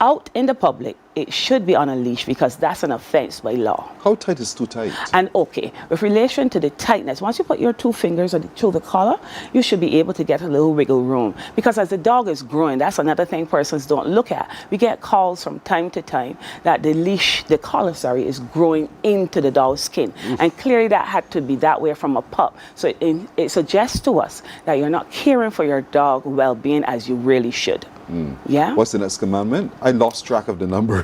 out in the public, it should be on a leash, because that's an offense by law. How tight is too tight? And okay, with relation to the tightness, once you put your two fingers through the collar, you should be able to get a little wiggle room, because as the dog is growing, that's another thing persons don't look at. We get calls from time to time that the collar, is growing into the dog's skin. And clearly that had to be that way from a pup. So it suggests to us that you're not caring for your dog well-being as you really should. Yeah. What's the next commandment? I lost track of the numbers.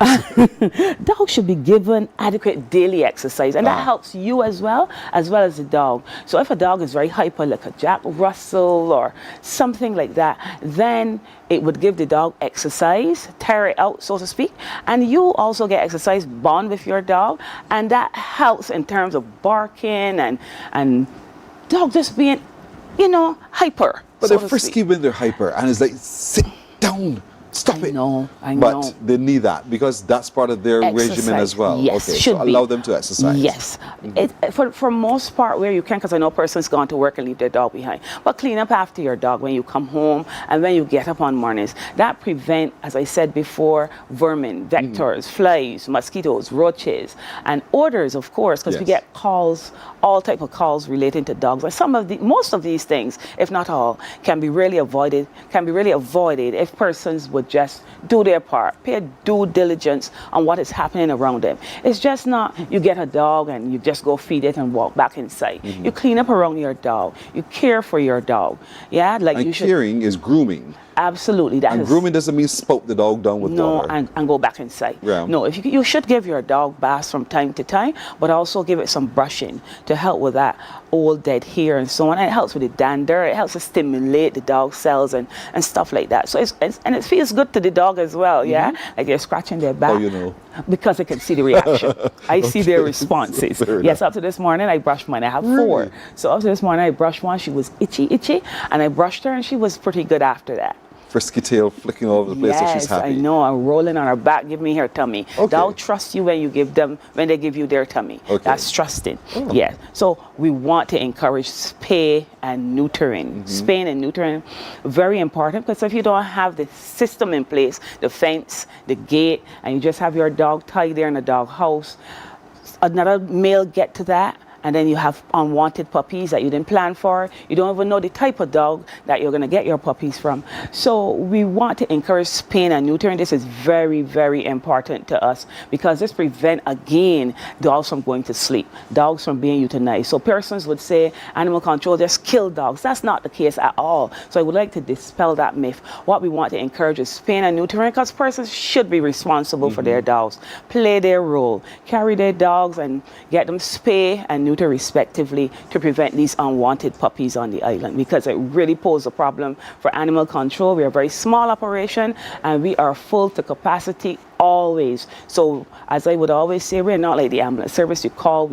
Dogs should be given adequate daily exercise, and that helps you as well as the dog. So if a dog is very hyper, like a Jack Russell or something like that, then it would give the dog exercise, tire it out, so to speak, and you also get exercise, bond with your dog, and that helps in terms of barking and dog just being, hyper. But they're frisky when they're hyper, and it's like, sit down, stop it. I know. But they need that, because that's part of their regimen as well. Yes, okay, should so be. allow them to exercise. Yes. For most part where you can, because I know persons gone to work and leave their dog behind. But clean up after your dog when you come home and when you get up on mornings. That prevent, as I said before, vermin, vectors, flies, mosquitoes, roaches, and odors, of course, because we get calls, all type of calls relating to dogs. And most of these things, if not all, can be really avoided if persons would just do their part, pay due diligence on what is happening around them. It's just not you get a dog and you just go feed it and walk back inside. You clean up around your dog. You care for your dog. Yeah, like and you should. Caring is grooming. Absolutely. Grooming doesn't mean spout the dog down with water. And go back inside. Yeah. No, if you should give your dog baths from time to time, but also give it some brushing to help with that old dead hair and so on. And it helps with the dander. It helps to stimulate the dog cells and stuff like that. So it feels good to the dog as well. Yeah, like they're scratching their back. How you know? Because I can see the reaction. I see their responses. Yes, up to this morning I brushed mine. I have 4. So up to this morning I brushed one. She was itchy, and I brushed her, and she was pretty good after that. Frisky tail flicking all over the place, so she's happy. I know. I'm rolling on her back. Give me her tummy. Dog trusts you when they give you their tummy. That's trusting. Yes. So we want to encourage spay and neutering. Spaying and neutering, very important, because if you don't have the system in place, the fence, the gate, and you just have your dog tied there in a dog house, another male get to that, and then you have unwanted puppies that you didn't plan for. You don't even know the type of dog that you're going to get your puppies from. So we want to encourage spaying and neutering. This is very, very important to us, because this prevents, again, dogs from going to sleep, dogs from being euthanized. So persons would say animal control just kill dogs. That's not the case at all. So I would like to dispel that myth. What we want to encourage is spaying and neutering, because persons should be responsible for their dogs, play their role, carry their dogs and get them spay and neuter neuter respectively to prevent these unwanted puppies on the island, because it really poses a problem for animal control. We are a very small operation and we are full to capacity always. So as I would always say, we're not like the ambulance service. You call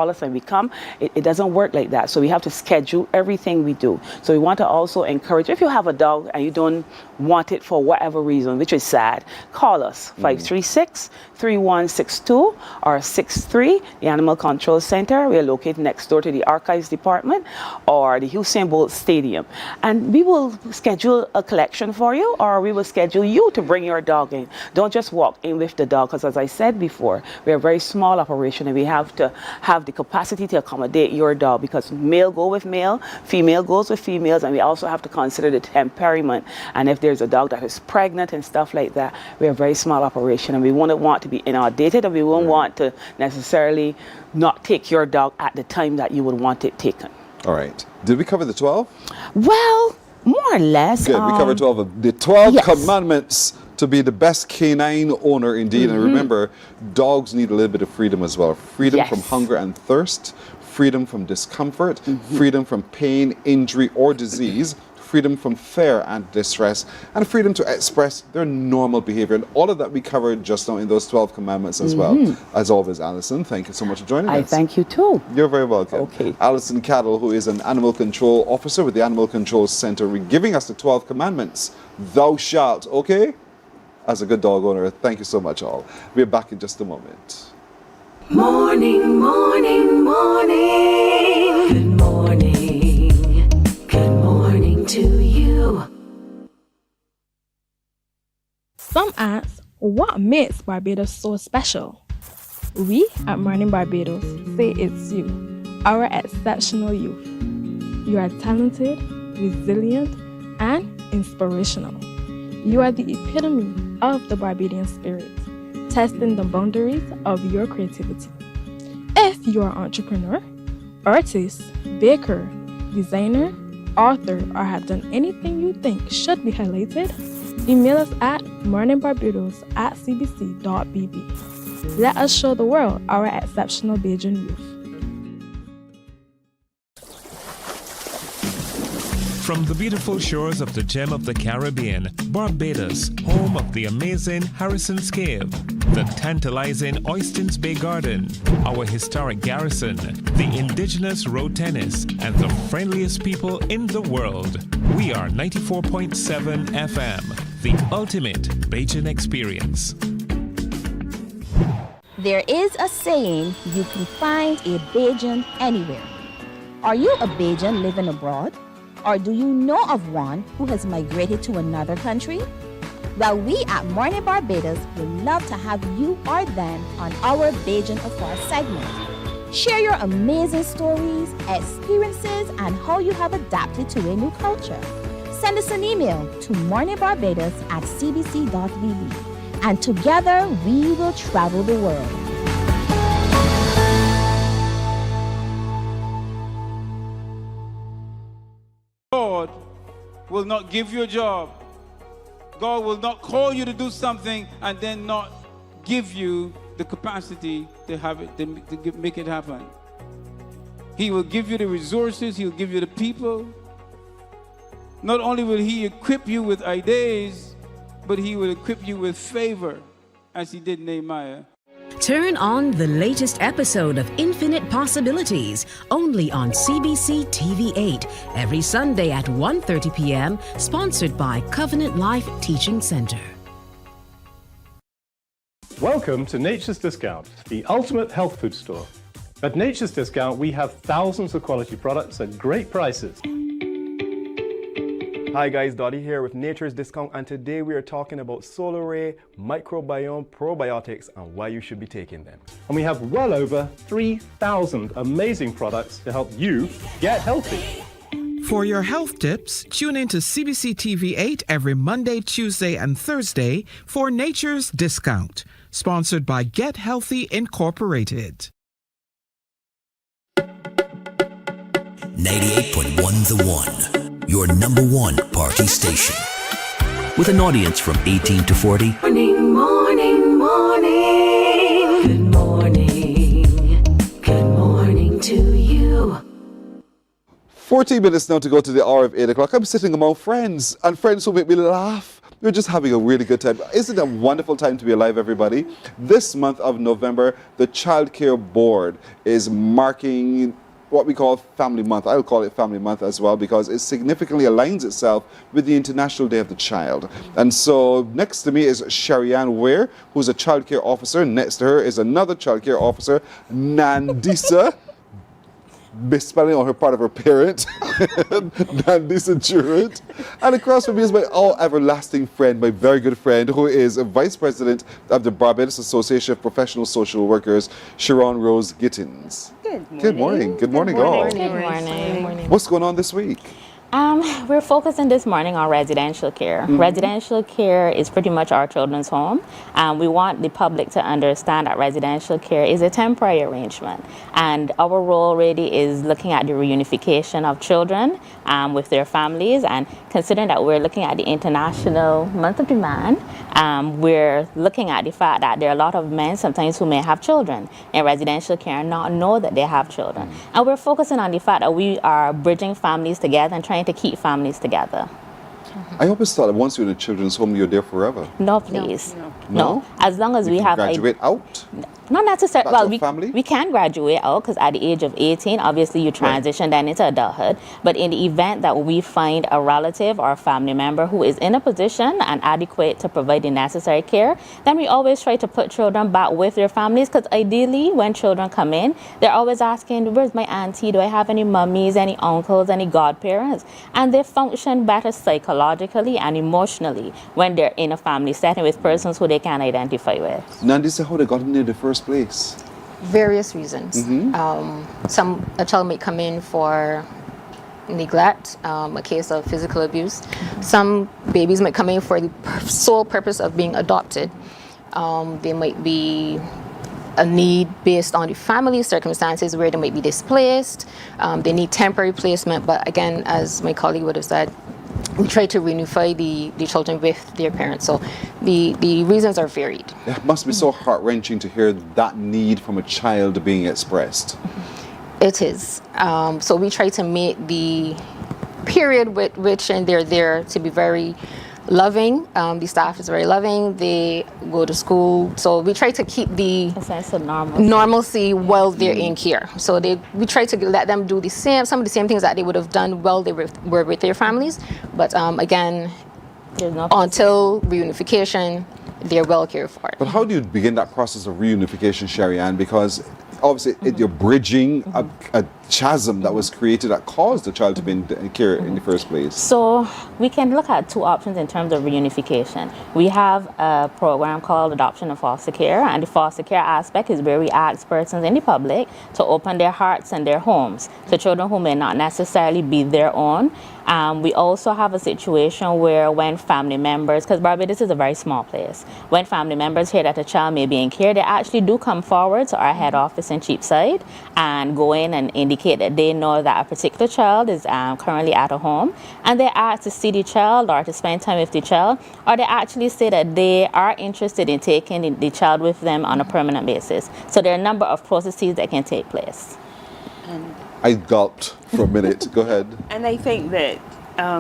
us and we come. It doesn't work like that. So we have to schedule everything we do. So we want to also encourage, if you have a dog and you don't want it for whatever reason, which is sad, call us 536-3162 or 63, the Animal Control Center. We are located next door to the Archives Department or the Usain Bolt Stadium. And we will schedule a collection for you, or we will schedule you to bring your dog in. Don't just walk in with the dog, because as I said before, we're a very small operation and we have to have the capacity to accommodate your dog, because male go with male, female goes with females, and we also have to consider the temperament. And if there's a dog that is pregnant and stuff like that, we're a very small operation and we wouldn't want to be inundated, and we won't want to necessarily not take your dog at the time that you would want it taken. All right. Did we cover the 12? Well, more or less. Good. We covered 12 of the 12 yes. commandments to be the best canine owner indeed. And remember, dogs need a little bit of freedom as well. Freedom from hunger and thirst, freedom from discomfort, freedom from pain, injury, or disease, freedom from fear and distress, and freedom to express their normal behavior. And all of that we covered just now in those 12 commandments as well. As always, Alison, thank you so much for joining us. I thank you too. You're very welcome. Okay. Alison Cattle, who is an animal control officer with the Animal Control Center, giving us the 12 commandments. Thou shalt, okay? As a good dog owner, thank you so much all. We're back in just a moment. Morning, morning, morning. Good morning. Good morning to you. Some ask, what makes Barbados so special? We at Mornin Barbados say it's you, our exceptional youth. You are talented, resilient, and inspirational. You are the epitome of the Barbadian spirit, testing the boundaries of your creativity. If you are an entrepreneur, artist, baker, designer, author, or have done anything you think should be highlighted, email us at morninbarbados@cbc.bb. Let us show the world our exceptional Bajan youth. From the beautiful shores of the gem of the Caribbean, Barbados, home of the amazing Harrison's Cave, the tantalizing Oystins Bay Garden, our historic garrison, the indigenous road tennis, and the friendliest people in the world. We are 94.7 FM, the ultimate Bajan experience. There is a saying, you can find a Bajan anywhere. Are you a Bajan living abroad? Or do you know of one who has migrated to another country? Well, we at Mornin Barbados would love to have you or them on our Bajan Afar segment. Share your amazing stories, experiences, and how you have adapted to a new culture. Send us an email to morninbarbados@cbc.bb, and together we will travel the world. God will not give you a job. God will not call you to do something and then not give you the capacity to have it, to make it happen. He will give you the resources. He'll give you the people. Not only will He equip you with ideas, but He will equip you with favor, as He did Nehemiah. Turn on the latest episode of Infinite Possibilities, only on CBC TV8, every Sunday at 1:30 p.m., sponsored by Covenant Life Teaching Center. Welcome to Nature's Discount, the ultimate health food store. At Nature's Discount, we have thousands of quality products at great prices. Hi guys, Dottie here with Nature's Discount, and today we are talking about Solar Ray Microbiome Probiotics and why you should be taking them. And we have well over 3,000 amazing products to help you get healthy. For your health tips, tune in to CBC TV8 every Monday, Tuesday, and Thursday for Nature's Discount, sponsored by Get Healthy Incorporated. 98.1 The One, your number one party station. With an audience from 18 to 40. Morning, morning, morning. Good morning. Good morning to 14 minutes now to go to the hour of 8 o'clock. I'm sitting among friends, and friends who make me laugh. We're just having a really good time. Isn't it a wonderful time to be alive, everybody? This month of November, the Child Care Board is marking what we call Family Month. I'll call it Family Month as well, because it significantly aligns itself with the International Day of the Child. And so next to me is Sherry-Ann Ware, who's a child care officer. Next to her is another child care officer, Nandisa. Misspelling on her part of her parent, Nandisa Jurant. And across from me is my all-everlasting friend, my very good friend, who is a Vice President of the Barbados Association of Professional Social Workers, Sharon Rose Gittins. Good morning. Good morning, all. Good morning. What's going on this week? We're focusing this morning on residential care. Residential care is pretty much our children's home. We want the public to understand that residential care is a temporary arrangement. And our role really is looking at the reunification of children with their families. And considering that we're looking at the International Month of the Man, we're looking at the fact that there are a lot of men sometimes who may have children in residential care and not know that they have children. And we're focusing on the fact that we are bridging families together and trying to keep families together. I always thought that once you're in a children's home, you're there forever. No, please. No? As long as we have graduate out? Not necessarily. Back to Well, a family? we can graduate out because at the age of 18, obviously you transition then into adulthood. But in the event that we find a relative or a family member who is in a position and adequate to provide the necessary care, then we always try to put children back with their families, because ideally when children come in, they're always asking, where's my auntie? Do I have any mummies, any uncles, any godparents? And they function better psychologically and emotionally when they're in a family setting with persons who they can identify with. Nandisa, how they got in there in the first place? Various reasons. A child may come in for neglect, a case of physical abuse. Some babies might come in for the sole purpose of being adopted. There might be a need based on the family circumstances where they might be displaced. They need temporary placement, but again, as my colleague would have said, we try to reunify the children with their parents. So the reasons are varied. It must be so heart-wrenching to hear that need from a child being expressed. It is. So we try to make the period with which and they're there to be very loving. The staff is very loving. They go to school. So we try to keep the sense of normalcy, while they're in care. So we try to let them do some of the same things that they would have done while they were with their families. But again, until reunification, they're well cared for. But how do you begin that process of reunification, Sherry-Ann? Because obviously you're bridging a chasm that was created that caused the child to be in care in the first place. So we can look at two options in terms of reunification. We have a program called Adoption and Foster Care, and the foster care aspect is where we ask persons in the public to open their hearts and their homes to children who may not necessarily be their own. We also have a situation where when family members, because Barbados is a very small place, when family members hear that a child may be in care, they actually do come forward to our head office in Cheapside and go in and indicate that they know that a particular child is currently at a home, and they ask to see the child or to spend time with the child, or they actually say that they are interested in taking the child with them on a permanent basis. So there are a number of processes that can take place. I gulped for a minute. Go ahead. And I think that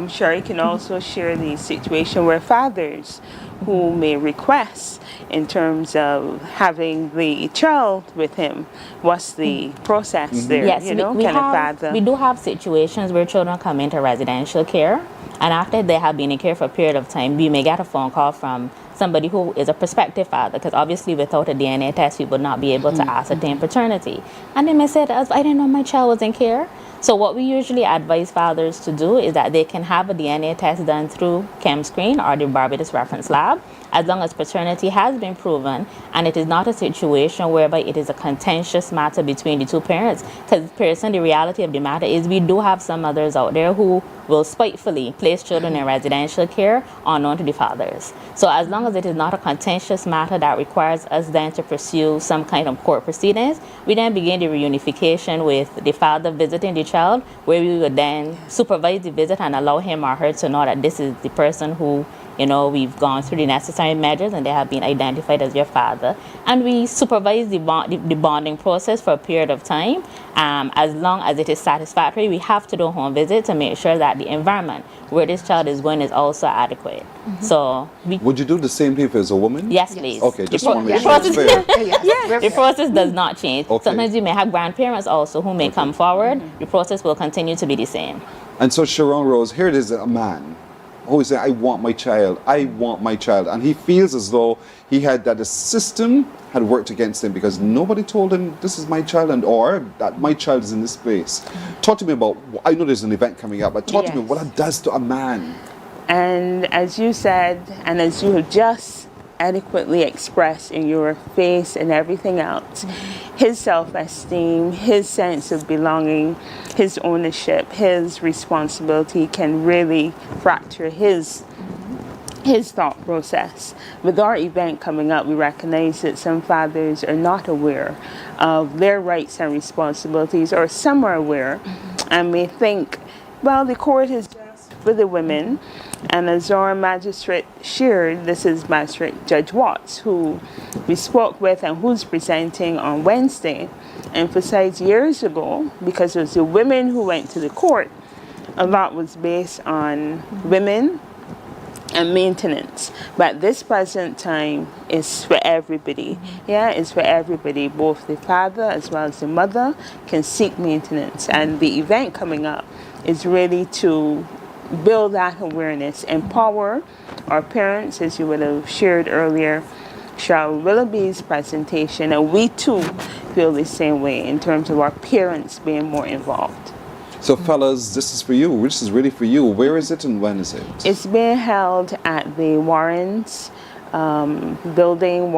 Sherry can also share the situation where fathers who may request in terms of having the child with him. What's the process there? Yes, we do have situations where children come into residential care, and after they have been in care for a period of time, we may get a phone call from somebody who is a prospective father, because obviously without a DNA test we would not be able to ascertain paternity. And they may say to us, I didn't know my child was in care. So what we usually advise fathers to do is that they can have a DNA test done through ChemScreen or the Barbados Reference Lab, as long as paternity has been proven and it is not a situation whereby it is a contentious matter between the two parents. Because the reality of the matter is we do have some mothers out there who will spitefully place children in residential care unknown to the fathers. So as long as it is not a contentious matter that requires us then to pursue some kind of court proceedings, we then begin the reunification with the father visiting the child, where we would then supervise the visit and allow him or her to know that this is the person who we've gone through the necessary measures and they have been identified as your father. And we supervise the bonding process for a period of time. As long as it is satisfactory, we have to do a home visit to make sure that the environment where this child is going is also adequate. So would you do the same thing if it was a woman? Yes, please. Okay, just want to make sure it's fair. The process does not change. Okay. Sometimes you may have grandparents also who may come forward. The process will continue to be the same. And so Sharon Rose, here it is, a man who is saying, I want my child, and he feels as though the system had worked against him because nobody told him this is my child or that my child is in this place. Talk to me about, I know there's an event coming up, but talk to me what that does to a man. And as you said, and as you have just adequately expressed in your face and everything else, his self-esteem, his sense of belonging, his ownership, his responsibility can really fracture his thought process. With our event coming up, we recognize that some fathers are not aware of their rights and responsibilities, or some are aware and may think, well, the court is just for the women. And as our magistrate shared, this is Magistrate Judge Watts, who we spoke with and who's presenting on Wednesday, emphasized years ago, because it was the women who went to the court, a lot was based on women and maintenance. But this present time is for everybody. It's for everybody. Both the father as well as the mother can seek maintenance. And the event coming up is really to build that awareness, empower our parents, as you would have shared earlier, Cheryl Willoughby's presentation, and we too feel the same way in terms of our parents being more involved. So fellas, this is for you. This is really for you. Where is it and when is it? It's being held at the Warrens building.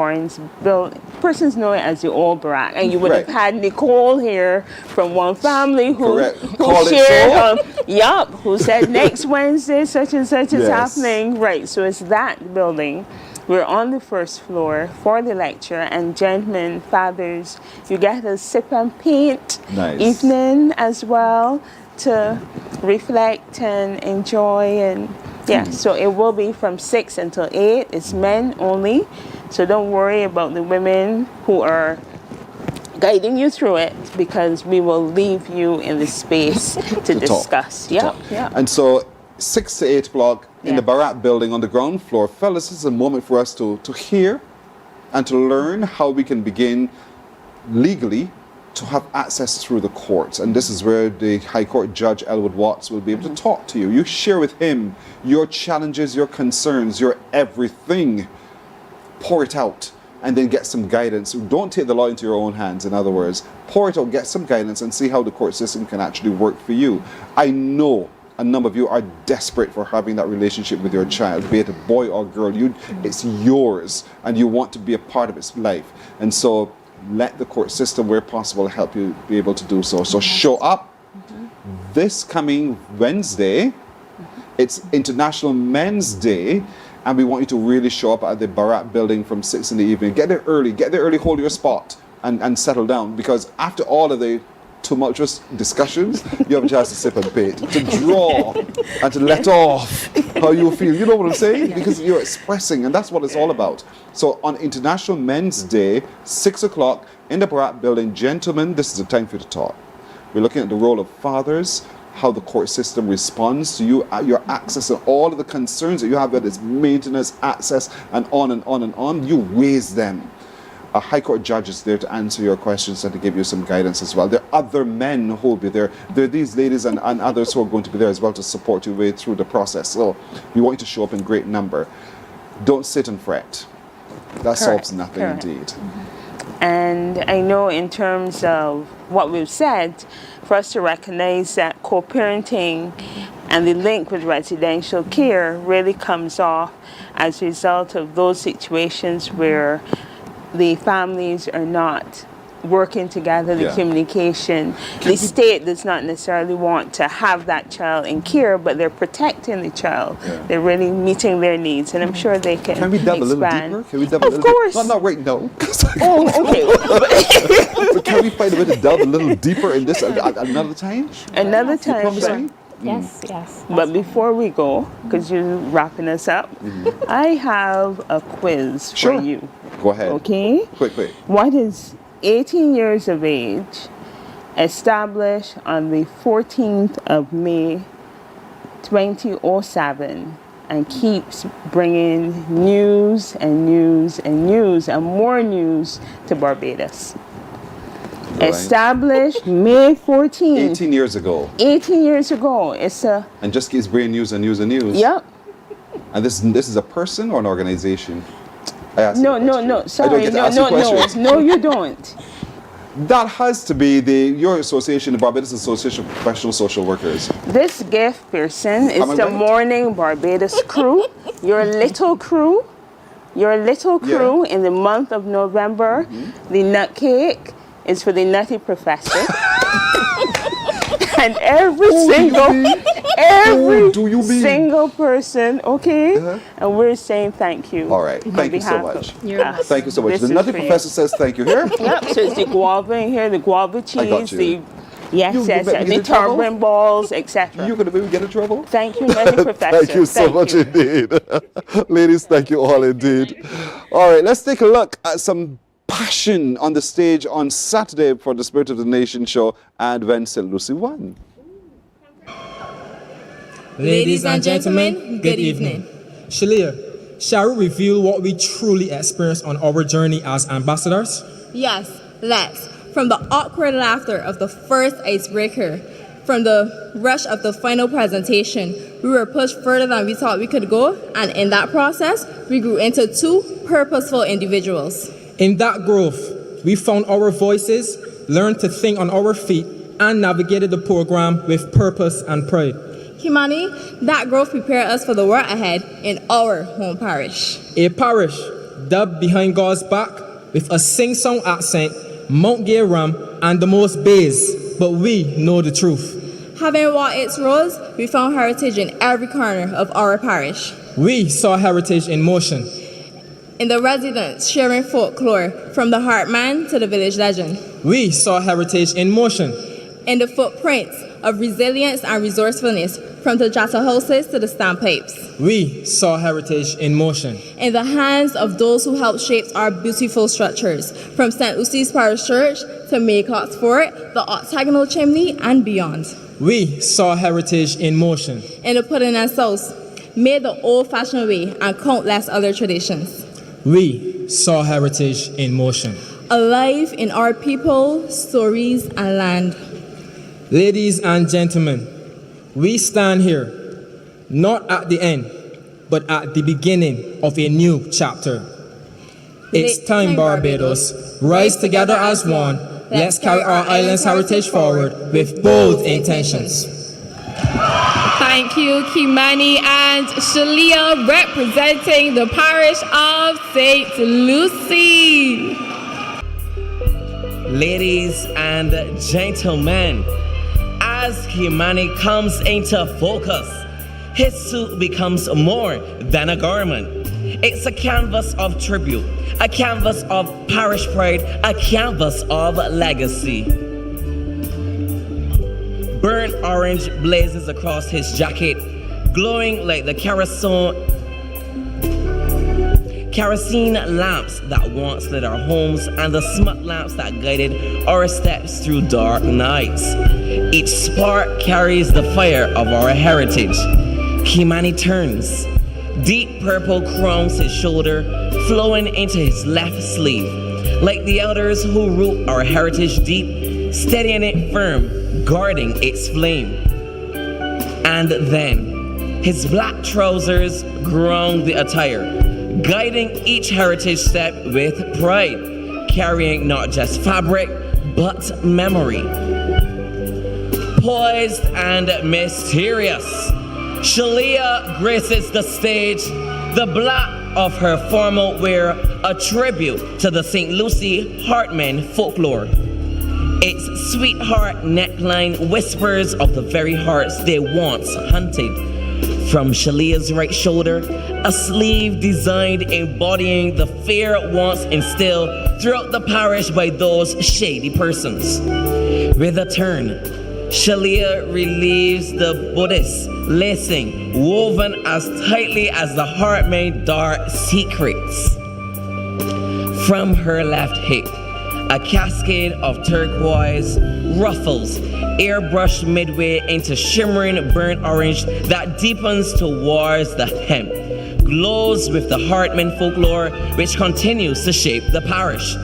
Persons know it as the Old Barack, and you would have had Nicole here from One Family who shared, who said next Wednesday such and such is happening. Right, so it's that building. We're on the first floor for the lecture, and gentlemen, fathers, you get a sip and paint evening as well to reflect and enjoy. And so it will be from 6 until 8. It's men only, so don't worry about the women who are guiding you through it, because we will leave you in the space to discuss. And so 6 to 8 o'clock in the Barat building on the ground floor. Fellas, this is a moment for us to hear and to learn how we can begin legally to have access through the courts. And this is where the High Court Judge Elwood Watts will be able to talk to you. You share with him your challenges, your concerns, your everything. Pour it out and then get some guidance. Don't take the law into your own hands, in other words. Pour it out, get some guidance, and see how the court system can actually work for you. I know a number of you are desperate for having that relationship with your child, be it a boy or girl. It's yours, and you want to be a part of its life. And so let the court system, where possible, help you be able to do so. So show up this coming Wednesday. It's International Men's Day, and we want you to really show up at the Barat building from 6 in the evening. Get there early, hold your spot, and settle down, because after all of the tumultuous discussions, you have a chance to sip and paint, to draw and to let off how you feel. You know what I'm saying? Because you're expressing, and that's what it's all about. So on International Men's Day, 6 o'clock in the Barat building, gentlemen, this is the time for you to talk. We're looking at the role of fathers, how the court system responds to you, your access, and all of the concerns that you have, whether it's maintenance, access, and on and on and on. You raise them. A High Court judge is there to answer your questions and to give you some guidance as well. There are other men who will be there. There are these ladies and others who are going to be there as well to support you way through the process. So we want you to show up in great number. Don't sit and fret. That solves nothing indeed. And I know in terms of what we've said, for us to recognize that co-parenting and the link with residential care really comes off as a result of those situations where the families are not working together, the communication. The state does not necessarily want to have that child in care, but they're protecting the child. They're really meeting their needs, and I'm sure they can. Can we delve a little deeper? Can we delve a little course. Not right now. Okay. But can we find a way to delve a little deeper in this another time? Another time. Yes, yes. But before we go, because you're wrapping us up, I have a quiz Sure. for you. Go ahead. Okay? Quick. What is 18 years of age, established on the 14th of May, 2007, and keeps bringing news and news and news and more news to Barbados? Right. Established May 14th. 18 years ago. 18 years ago. It's a... And just keeps bringing news and news and news. Yep. And this is a person or an organization? I asked you No, the no, question. no. I don't Sorry. get to No, ask you no, no. questions. No, you don't. That has to be your association, the Barbados Association of Professional Social Workers. This gift, Pearson, is Am I the right? Morning Barbados crew. Your little crew. Your little crew in the month of November. The nut cake is for the nutty professor. And every single person, okay? And we're saying thank you. All right. on Thank you so behalf much. of us. Thank you so much. This The is Nutty for you. Professor says thank you here. Yep, so it's the guava in here, the guava I cheese, got you. the yes, You yes, make me and get the in trouble? turban balls, etc. You're going to make me get in trouble? Thank you, Nutty Professor. Thank you so much indeed. Ladies, thank you all indeed. All right, let's take a look at some passion on the stage on Saturday for the Spirit of the Nation show and when St. Lucie won. Ladies and gentlemen, good evening. Shalia, shall we reveal what we truly experienced on our journey as ambassadors? Yes, let's. From the awkward laughter of the first icebreaker, from the rush of the final presentation, we were pushed further than we thought we could go, and in that process, we grew into two purposeful individuals. In that growth, we found our voices, learned to think on our feet, and navigated the program with purpose and pride. Kimani, that growth prepared us for the work ahead in our home parish. A parish dubbed behind God's back with a sing-song accent, Mount Gay Ram, and the most bass, but we know the truth. Having walked its roads, we found heritage in every corner of our parish. We saw heritage in motion. In the residents sharing folklore from the heartman to the village legend. We saw heritage in motion. In the footprints of resilience and resourcefulness from the Jata houses to the standpipes. We saw heritage in motion. In the hands of those who helped shape our beautiful structures, from St. Lucie's Parish Church to Maycott's Fort, the octagonal chimney, and beyond. We saw heritage in motion. In the pudding and sauce, made the old-fashioned way, and countless other traditions. We saw heritage in motion. Alive in our people, stories, and land. Ladies and gentlemen, we stand here, not at the end, but at the beginning of a new chapter. It's time, Barbados. Rise together as one. Let's carry our island's heritage forward with bold intentions. Thank you, Kimani and Shalia, representing the parish of St. Lucie. Ladies and gentlemen, as Kimani comes into focus, his suit becomes more than a garment. It's a canvas of tribute, a canvas of parish pride, a canvas of legacy. Burnt orange blazes across his jacket, glowing like the kerosene lamps that once lit our homes and the smut lamps that guided our steps through dark nights. Each spark carries the fire of our heritage. Kimani turns. Deep purple crowns his shoulder, flowing into his left sleeve. Like the elders who root our heritage deep, steadying it firm, guarding its flame. And then, his black trousers ground the attire, guiding each heritage step with pride, carrying not just fabric, but memory. Poised and mysterious, Shalia graces the stage, the black of her formal wear, a tribute to the St. Lucie Heartmen folklore. Its sweetheart neckline whispers of the very hearts they once hunted. From Shalia's right shoulder, a sleeve designed embodying the fear once instilled throughout the parish by those shady persons. With a turn, Shalia relieves the bodice, lacing, woven as tightly as the heart may dart secrets. From her left hip, a cascade of turquoise ruffles, airbrushed midway into shimmering burnt orange that deepens towards the hem, glows with the Hartman folklore which continues to shape the parish.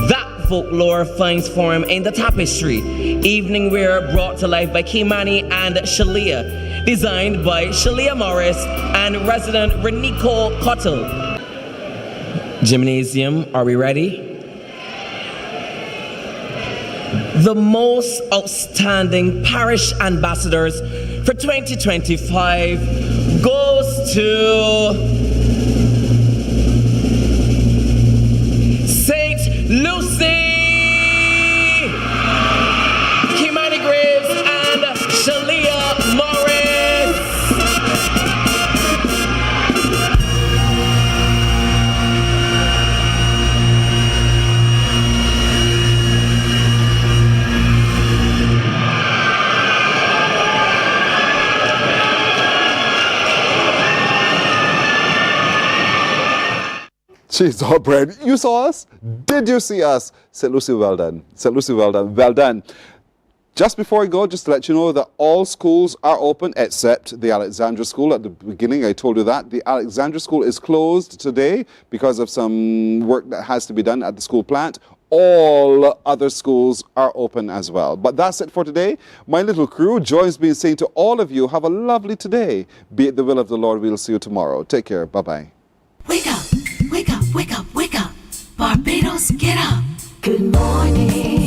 That folklore finds form in the tapestry, evening wear brought to life by Kimani and Shalia, designed by Shalia Morris and resident Reniko Cottle. Gymnasium, are we ready? The most outstanding parish ambassadors for 2025 goes to St. Lucy, Kimani Graves, and Shalia Morris. Jeez, oh, Brad, you saw us? Did you see us? St. Lucie, well done. St. Lucie, well done. Well done. Just before I go, just to let you know that all schools are open except the Alexandra School. At the beginning, I told you that. The Alexandra School is closed today because of some work that has to be done at the school plant. All other schools are open as well. But that's it for today. My little crew joins me in saying to all of you, have a lovely today. Be it the will of the Lord, we'll see you tomorrow. Take care. Bye-bye. Wake up, wake up, wake up, wake up. Barbados, get up. Good morning.